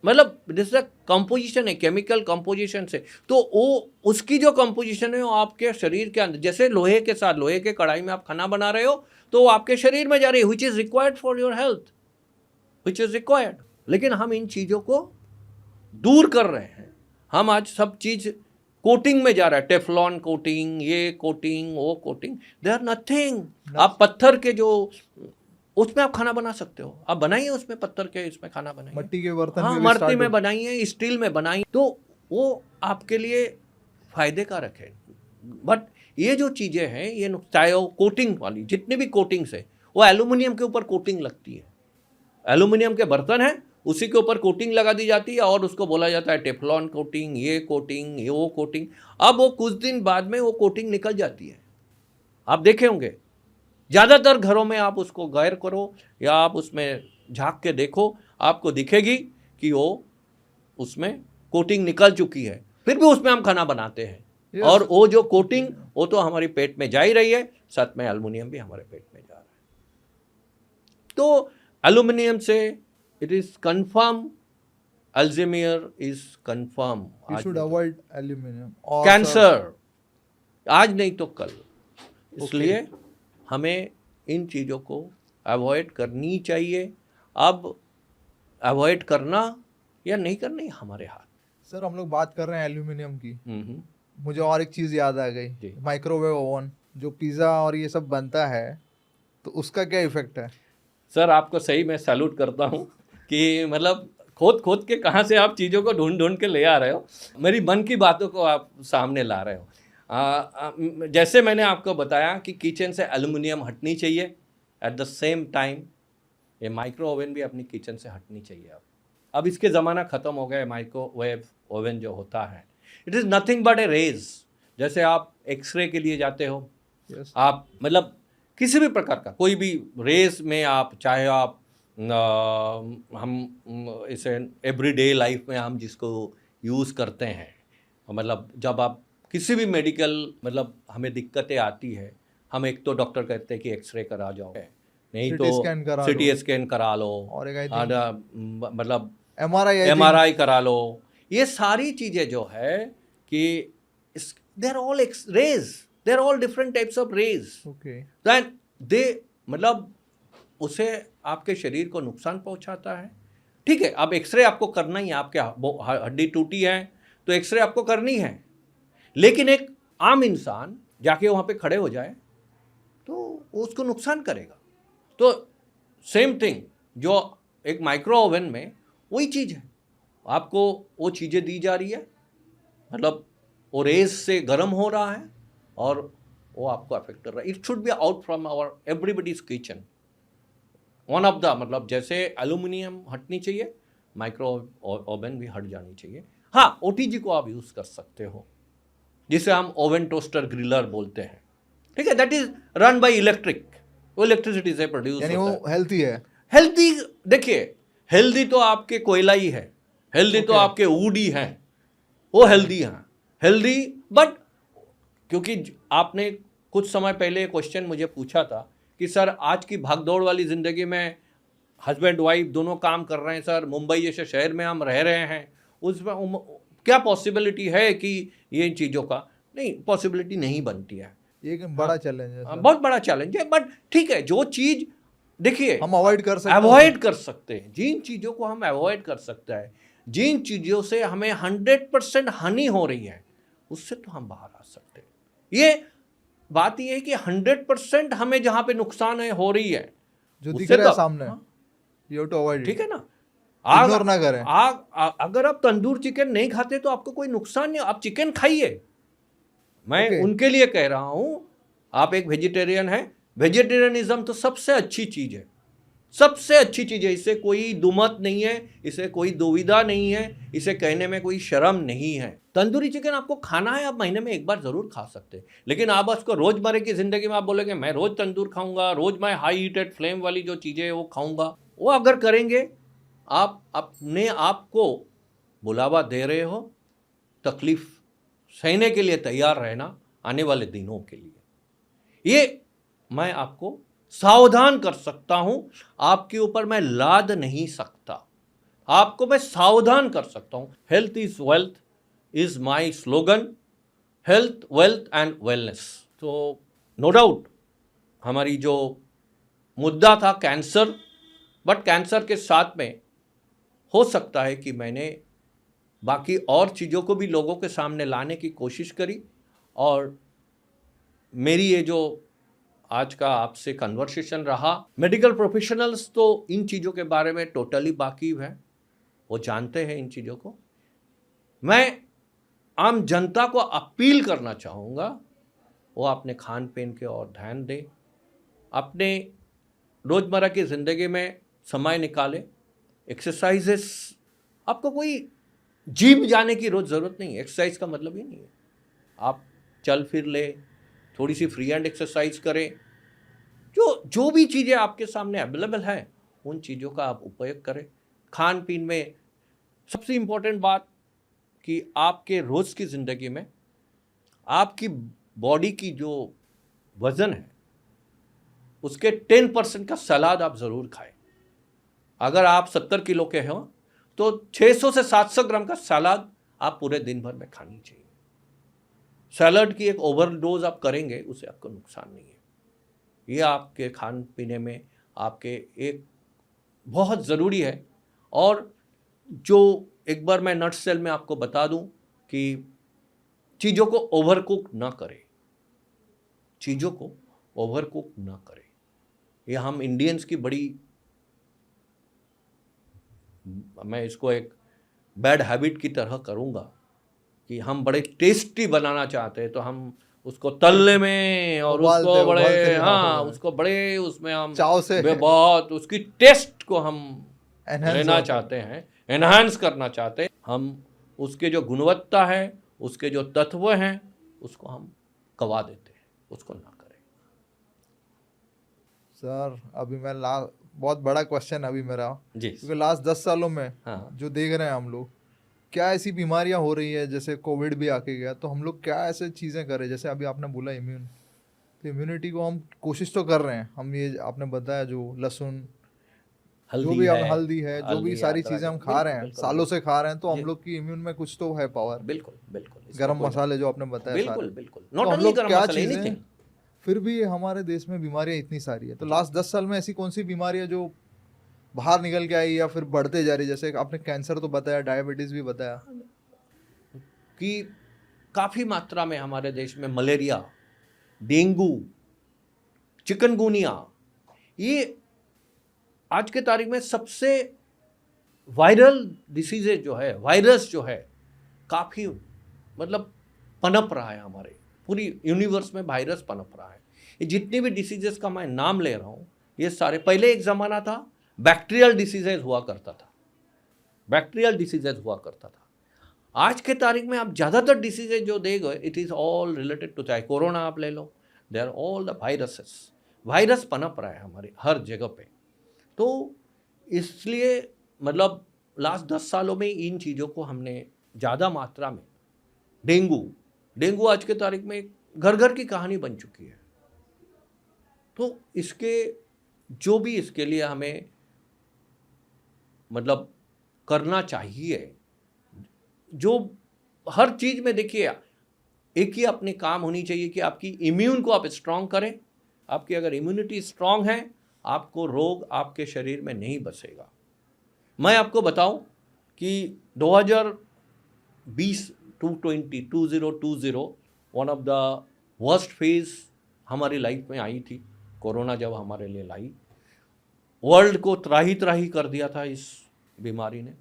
मतलब दिस कंपोजिशन है, केमिकल कंपोजिशन से। तो वो उसकी जो कंपोजिशन है वो आपके शरीर के अंदर, जैसे लोहे के साथ, लोहे के कढ़ाई में आप खाना बना रहे हो तो वो आपके शरीर में जा रही है, which is required for your health, which is required. लेकिन हम इन चीज़ों को दूर कर रहे हैं। हम आज सब चीज़ कोटिंग में जा रहा है, टेफलॉन कोटिंग, ये कोटिंग, वो कोटिंग, दे आर नथिंग। आप पत्थर के जो, उसमें आप खाना बना सकते हो, आप बनाइए उसमें, पत्थर के इसमें खाना बनाइए, मट्टी के बर्तन हाँ, मट्टी में बनाइए, स्टील में बनाइए, तो वो आपके लिए फायदे कारक है। बट ये जो चीज़ें हैं, ये चाहे वो कोटिंग वाली, जितनी भी कोटिंग्स है, वो एल्यूमिनियम के ऊपर कोटिंग लगती है। एल्यूमिनियम के बर्तन हैं, उसी के ऊपर कोटिंग लगा दी जाती है और उसको बोला जाता है टेफलॉन कोटिंग, ये कोटिंग, ये वो कोटिंग। अब वो कुछ दिन बाद में वो कोटिंग निकल जाती है। आप देखे होंगे ज़्यादातर घरों में, आप उसको गैर करो या आप उसमें झांक के देखो, आपको दिखेगी कि वो उसमें कोटिंग निकल चुकी है, फिर भी उसमें हम खाना बनाते हैं। Yes. और वो जो कोटिंग, वो तो हमारे पेट में जा ही रही है, साथ में एल्युमिनियम भी हमारे पेट में जा रहा है। तो एल्युमिनियम से it is confirm, Alzheimer is confirm, You should avoid aluminum. Cancer आज नहीं तो कल। इसलिए हमें इन चीज़ों को अवॉइड करनी चाहिए। अब अवॉइड करना या नहीं करना ही हमारे हाथ। सर, हम लोग बात कर रहे हैं एल्यूमिनियम की, हम्म। मुझे और एक चीज़ याद आ जी। गई, माइक्रोवेव ओवन जो पिज़्ज़ा और ये सब बनता है, तो उसका क्या इफेक्ट है? सर, आपको सही मैं सैल्यूट करता हूँ कि मतलब खोद खोद के कहाँ से आप चीज़ों को ढूंढ ढूंढ के ले आ रहे हो, मेरी मन की बातों को आप सामने ला रहे हो। जैसे मैंने आपको बताया कि किचन से एल्युमिनियम हटनी चाहिए, एट द सेम टाइम ये माइक्रो ओवन भी अपनी किचन से हटनी चाहिए। अब इसके ज़माना ख़त्म हो गया है। माइक्रोवेव ओवन जो होता है, it is nothing but a rays. जैसे आप एक्सरे के लिए जाते हो, Yes. आप मतलब किसी भी प्रकार का कोई भी रेस में आप, चाहे आप हम इसे एवरीडे लाइफ में हम जिसको यूज़ करते हैं, मतलब जब आप किसी भी मेडिकल, मतलब हमें दिक्कतें आती है, हम एक तो डॉक्टर कहते हैं कि एक्सरे करा जाओ, नहीं तो सीटी स्कैन करा लो, और मतलब MRI करा लो। ये सारी चीज़ें जो है कि they are all rays, they are all different types of rays, then they, मतलब उसे आपके शरीर को नुकसान पहुंचाता है। ठीक है, अब एक्सरे आपको करना ही है, आपके हड्डी टूटी है तो एक्सरे आपको करनी है, लेकिन एक आम इंसान जाके वहाँ पे खड़े हो जाए तो उसको नुकसान करेगा। तो सेम थिंग जो एक माइक्रो ओवन में वही चीज़ है, आपको वो चीज़ें दी जा रही है, मतलब वो रेस से गर्म हो रहा है और वो आपको अफेक्ट कर रहा है। It should be out from our everybody's kitchen. One of the, मतलब जैसे एल्यूमिनियम हटनी चाहिए, माइक्रो ओवन भी हट जानी चाहिए। हाँ, OTG को आप यूज़ कर सकते हो, जिसे हम ओवन टोस्टर ग्रिलर बोलते हैं। ठीक है, that is run by electric, वो इलेक्ट्रिसिटी से प्रोड्यूस होता है। वो हेल्थी है। हेल्दी, देखिए हेल्दी तो आपके कोयला ही है, हेल्दी तो आपके वुड ही हैं, वो हेल्दी हैं, हेल्दी। बट क्योंकि आपने कुछ समय पहले क्वेश्चन मुझे पूछा था कि सर आज की भागदौड़ वाली ज़िंदगी में हस्बैंड वाइफ दोनों काम कर रहे हैं सर, मुंबई जैसे शहर में हम रह रहे हैं, उसमें क्या पॉसिबिलिटी है कि ये चीज़ों का, नहीं, पॉसिबिलिटी नहीं बनती है। ये एक बड़ा चैलेंज है, बहुत बड़ा चैलेंज है। बट ठीक है, जो चीज़ देखिए हम अवॉइड कर सकते हैं, जिन चीज़ों को हम अवॉइड कर सकते हैं, जिन चीज़ों से हमें 100% हानि हो रही है, उससे तो हम बाहर आ सकते हैं। ये बात ये है कि 100% हमें जहाँ पे नुकसान है हो रही है, जो दिख रहा है सामने, यू हैव टू अवॉइड। ठीक है ना, इग्नोर ना करें। अगर आप तंदूर चिकन नहीं खाते तो आपको कोई नुकसान नहीं, आप चिकन खाइए। मैं उनके लिए कह रहा हूँ, आप एक वेजिटेरियन है, वेजिटेरियनिज्म तो सबसे अच्छी चीज़ है। सबसे अच्छी चीज है, इससे कोई दुमत नहीं है, इसे कोई दुविधा नहीं है, इसे कहने में कोई शर्म नहीं है। तंदूरी चिकन आपको खाना है, आप महीने में एक बार जरूर खा सकते हैं, लेकिन आप उसको रोजमर्रा की जिंदगी में आप बोलेंगे मैं रोज तंदूर खाऊंगा, रोज मैं हाई हीटेड फ्लेम वाली जो चीजें है वो खाऊंगा, वो अगर करेंगे आप अपने आप को बुलावा दे रहे हो तकलीफ सहने के लिए तैयार रहना आने वाले दिनों के लिए। ये मैं आपको सावधान कर सकता हूं, आपके ऊपर मैं लाद नहीं सकता, आपको मैं सावधान कर सकता हूं। Health is wealth is my slogan, health wealth and wellness. तो नो डाउट हमारी जो मुद्दा था कैंसर, बट कैंसर के साथ में हो सकता है कि मैंने बाकी और चीज़ों को भी लोगों के सामने लाने की कोशिश करी, और मेरी ये जो आज का आपसे कन्वर्सेशन रहा, मेडिकल प्रोफेशनल्स तो इन चीज़ों के बारे में टोटली वाकिफ है, वो जानते हैं इन चीज़ों को। मैं आम जनता को अपील करना चाहूँगा वो अपने खान पीन के और ध्यान दें, अपने रोज़मर्रा की ज़िंदगी में समय निकालें, एक्सरसाइजेस। आपको कोई जिम जाने की रोज़ ज़रूरत नहीं है, एक्सरसाइज का मतलब ही नहीं है। आप चल फिर ले, थोड़ी सी फ्री हैंड एक्सरसाइज करें, जो भी चीज़ें आपके सामने अवेलेबल हैं उन चीज़ों का आप उपयोग करें। खान पीन में सबसे इम्पोर्टेंट बात कि आपके रोज़ की ज़िंदगी में आपकी बॉडी की जो वज़न है उसके 10% का सलाद आप ज़रूर खाएं। अगर आप 70 किलो के हो तो 600 से 700 ग्राम का सलाद आप पूरे दिन भर में खानी चाहिए। सैलड की एक ओवरडोज आप करेंगे उससे आपको नुकसान नहीं है। ये आपके खान पीने में आपके एक बहुत ज़रूरी है। और जो एक बार मैं नटसेल में आपको बता दूं कि चीज़ों को ओवरकुक ना करें, चीज़ों को ओवरकुक ना करें। ये हम इंडियंस की बड़ी, मैं इसको एक बैड हैबिट की तरह करूँगा कि हम बड़े टेस्टी बनाना चाहते हैं तो हम उसको तलने में और उसको बड़े उसको बड़े उसमें हम चाव से बहुत उसकी टेस्ट को हम लेना चाहते हैं, एनहांस करना चाहते हैं। हम उसके जो गुणवत्ता है, उसके जो तत्व हैं उसको हम गवा देते हैं, उसको ना करें। सर अभी मैं बहुत बड़ा क्वेश्चन अभी मेरा जी, क्योंकि लास्ट 10 सालों में हाँ, जो देख रहे हैं हम लोग, क्या ऐसी बीमारियां हो रही है, जैसे कोविड भी आके गया, तो हम लोग क्या ऐसे चीज़ें करें, जैसे अभी आपने बोला इम्यून, तो इम्यूनिटी को हम कोशिश तो कर रहे हैं, हम ये आपने बताया जो लहसुन जो भी हम हल्दी है जो भी सारी चीज़ें हम खा रहे हैं, सालों से खा रहे हैं, तो हम लोग की इम्यून में कुछ तो है पावर। बिल्कुल बिल्कुल, गरम मसाले जो आपने बताया बिल्कुल बिल्कुल, तो नॉट हम ओनली लोग गरम क्या मसाला, चीज़ें, एनीथिंग। फिर भी हमारे देश में बीमारियां इतनी सारी है, तो लास्ट 10 साल में ऐसी कौन सी बीमारी है जो बाहर निकल के आई या फिर बढ़ते जा रही, जैसे आपने कैंसर तो बताया, डायबिटीज भी बताया, कि काफ़ी मात्रा में हमारे देश में मलेरिया, डेंगू, चिकनगुनिया, ये आज के तारीख में सबसे वायरल डिसीजेज जो है, वायरस जो है काफ़ी मतलब पनप रहा है, हमारे पूरी यूनिवर्स में वायरस पनप रहा है। ये जितने भी डिसीजेस का मैं नाम ले रहा हूँ ये सारे, पहले एक ज़माना था बैक्टीरियल डिसीजेज हुआ करता था, बैक्टीरियल डिसीजेज हुआ करता था। आज के तारीख में आप ज़्यादातर डिसीजेज जो देंगे it is all related to, चाहे कोरोना आप ले लो, they are all the viruses. Virus पनप रहा है हमारी हर जगह पे। तो इसलिए मतलब लास्ट 10 सालों में इन चीज़ों को हमने ज़्यादा मात्रा में, डेंगू आज के तारीख में घर घर की कहानी बन चुकी है। तो इसके जो भी इसके लिए हमें मतलब करना चाहिए, जो हर चीज़ में देखिए एक ही अपने काम होनी चाहिए कि आपकी इम्यून को आप स्ट्रांग करें। आपकी अगर इम्यूनिटी स्ट्रांग है आपको रोग आपके शरीर में नहीं बसेगा। मैं आपको बताऊं कि 2020 one of the worst phase हमारी लाइफ में आई थी। कोरोना जब हमारे लिए लाई, वर्ल्ड को त्राही त्राही कर दिया था इस बीमारी ने।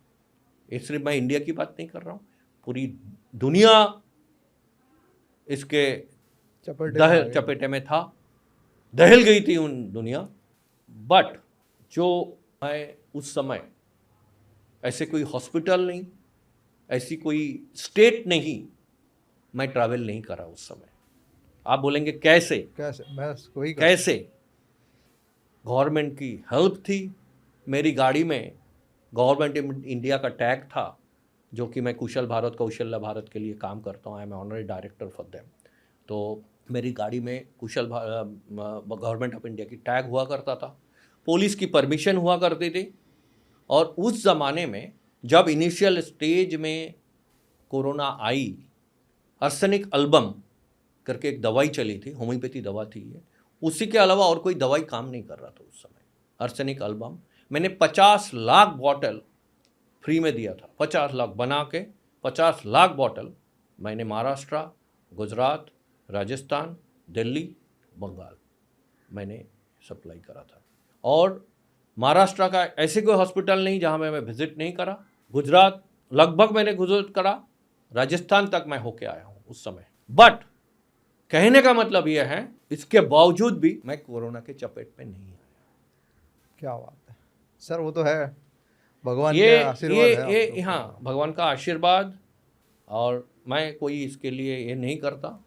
ये सिर्फ मैं इंडिया की बात नहीं कर रहा हूँ, पूरी दुनिया इसके चपेटे में था, दहल गई थी उन दुनिया। बट जो मैं उस समय ऐसे कोई हॉस्पिटल नहीं, ऐसी कोई स्टेट नहीं, मैं ट्रैवल नहीं करा उस समय। आप बोलेंगे कैसे? मैं वही कैसे? गवर्नमेंट की हेल्प थी। मेरी गाड़ी में गवर्नमेंट इंडिया का टैग था, जो कि मैं कुशल भारत कौशल्य भारत के लिए काम करता हूँ। I am honorary director for them. तो मेरी गाड़ी में गवर्नमेंट ऑफ इंडिया की टैग हुआ करता था, पुलिस की परमिशन हुआ करती थी। और उस ज़माने में जब इनिशियल स्टेज में कोरोना आई, आर्सेनिक एल्बम करके एक दवाई चली थी, होम्योपैथी दवा थी ये, उसी के अलावा और कोई दवाई काम नहीं कर रहा था उस समय। आर्सेनिक एल्बम मैंने 50 लाख बॉटल फ्री में दिया था, 50 लाख बना के 50 लाख बॉटल मैंने महाराष्ट्र, गुजरात, राजस्थान, दिल्ली, बंगाल मैंने सप्लाई करा था। और महाराष्ट्र का ऐसे कोई हॉस्पिटल नहीं जहां मैं विजिट नहीं करा। गुजरात लगभग मैंने विजिट करा, राजस्थान तक मैं होके आया हूं उस समय। बट कहने का मतलब यह है, इसके बावजूद भी मैं कोरोना के चपेट में नहीं आया। क्या बात है सर, वो तो है भगवान ये का आशीर्वाद है आप लोग हाँ, भगवान का आशीर्वाद। और मैं कोई इसके लिए ये नहीं करता,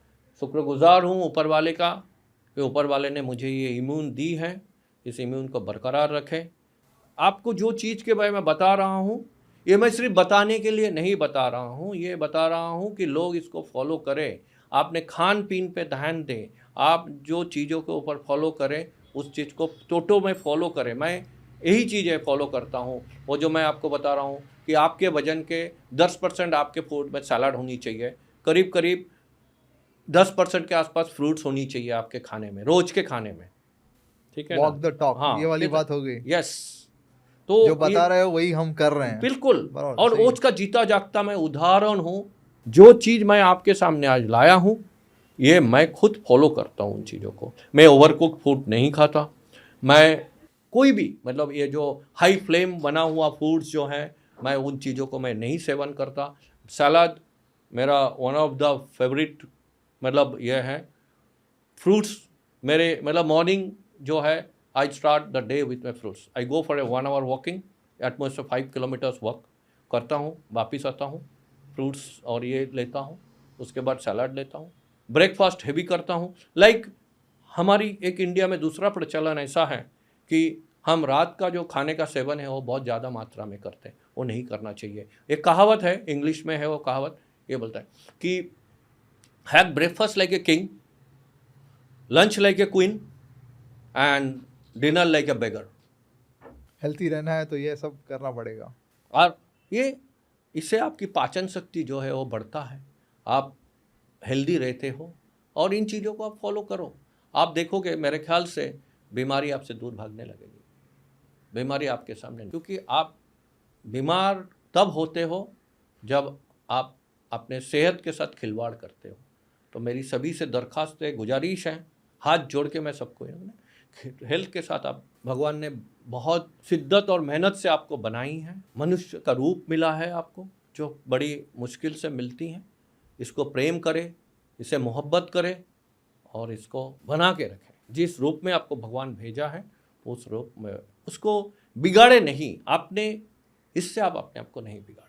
शुक्रगुजार हूँ ऊपर वाले का कि ऊपर वाले ने मुझे ये इम्यून दी है। इस इम्यून को बरकरार रखें। आपको जो चीज़ के बारे में बता रहा हूँ, ये मैं सिर्फ बताने के लिए नहीं बता रहा हूँ, ये बता रहा हूँ कि लोग इसको फॉलो करें। आपने खान पीन पे ध्यान दें, आप जो चीज़ों के ऊपर फॉलो करें उस चीज़ को टोटो में फॉलो करें। मैं यही चीज़ें फॉलो करता हूँ। वो जो मैं आपको बता रहा हूँ कि आपके वजन के 10% आपके फूड में सलाद होनी चाहिए, करीब करीब 10% के आसपास फ्रूट्स होनी चाहिए आपके खाने में, रोज के खाने में। ठीक है, वॉक द टॉक, हाँ, ये वाली बात हो गई। यस। तो जो बता रहे हो वही हम कर रहे हैं, बिल्कुल। बराबर, और सही है। ओज का जीता जागता मैं उदाहरण हूँ। जो चीज़ मैं आपके सामने आज लाया हूँ, ये मैं खुद फॉलो करता हूँ उन चीज़ों को। मैं ओवरकुक फूड नहीं खाता। मैं कोई भी मतलब ये जो हाई फ्लेम बना हुआ फूड्स जो हैं, मैं उन चीज़ों को मैं नहीं सेवन करता। सलाद मेरा वन ऑफ द फेवरेट मतलब ये है। फ्रूट्स मेरे मतलब मॉर्निंग जो है, I start the day with my fruits. I go for a 1 hour walking, utmost 5 kilometres walk करता हूँ, वापिस आता हूँ, फ्रूट्स और ये लेता हूँ, उसके बाद सलाद लेता हूँ, ब्रेकफास्ट हेवी करता हूँ। लाइक हमारी एक इंडिया में दूसरा प्रचलन ऐसा है कि हम रात का जो खाने का सेवन है वो बहुत ज़्यादा मात्रा में करते हैं, वो नहीं करना चाहिए। एक कहावत है, इंग्लिश में है वो कहावत, ये बोलता है कि have breakfast like a king, lunch like a queen and dinner like a beggar. Healthy रहना है तो ये सब करना पड़ेगा। और ये इससे आपकी पाचन शक्ति जो है वो बढ़ता है, आप हेल्दी रहते हो। और इन चीज़ों को आप फॉलो करो, आप देखोगे मेरे ख्याल से बीमारी आपसे दूर भागने लगेगी। बीमारी आपके सामने, क्योंकि आप बीमार तब होते हो जब आप अपने सेहत के साथ खिलवाड़ करते हो। तो मेरी सभी से दरख्वास्त है, गुजारिश है, हाथ जोड़ के मैं सबको, हेल्थ के साथ आप, भगवान ने बहुत शिद्दत और मेहनत से आपको बनाई है, मनुष्य का रूप मिला है आपको, जो बड़ी मुश्किल से मिलती हैं। इसको प्रेम करें, इसे मोहब्बत करें और इसको बना के रखें। जिस रूप में आपको भगवान भेजा है उस रूप में उसको बिगाड़े नहीं। आपने इससे आप अपने आप को नहीं बिगाड़े।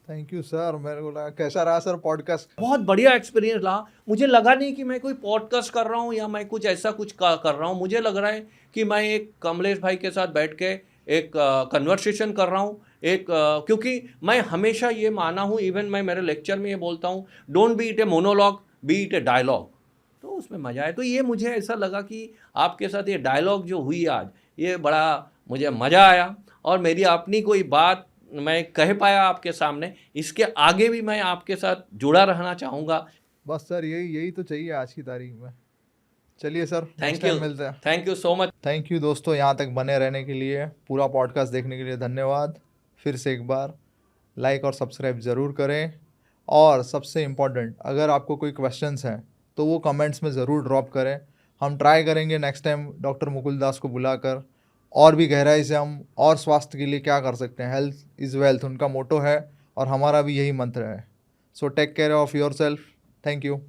Thank you sir. मेरे को लगा कैसा रहा सर पॉडकास्ट? बहुत बढ़िया एक्सपीरियंस रहा। मुझे लगा नहीं कि मैं कोई पॉडकास्ट कर रहा हूँ या मैं कुछ ऐसा कुछ कर रहा हूँ। मुझे लग रहा है कि मैं एक कमलेश भाई के साथ बैठ के एक कन्वर्सेशन कर रहा हूँ। क्योंकि मैं हमेशा ये माना हूँ, इवन मैं मेरे लेक्चर में ये बोलता हूँ, don't be it a monologue, be it a dialogue. तो उसमें मज़ा आया। तो ये मुझे ऐसा लगा कि आपके साथ ये डायलॉग जो हुई आज, ये बड़ा मुझे मज़ा आया। और मेरी अपनी कोई बात मैं कह पाया आपके सामने, इसके आगे भी मैं आपके साथ जुड़ा रहना चाहूँगा। बस सर यही तो चाहिए आज की तारीख में। चलिए सर, थैंक यू, मिलते हैं। Thank you so much. Thank you दोस्तों, यहाँ तक बने रहने के लिए, पूरा पॉडकास्ट देखने के लिए धन्यवाद। फिर से एक बार लाइक और सब्सक्राइब ज़रूर करें। और सबसे इम्पॉर्टेंट, अगर आपको कोई क्वेश्चंस हैं तो वो कमेंट्स में ज़रूर ड्रॉप करें। हम ट्राई करेंगे नेक्स्ट टाइम डॉक्टर मुकुल दास को बुलाकर और भी गहराई से हम और स्वास्थ्य के लिए क्या कर सकते हैं। हेल्थ इज़ वेल्थ उनका मोटो है और हमारा भी यही मंत्र है। So take care of your self. Thank you.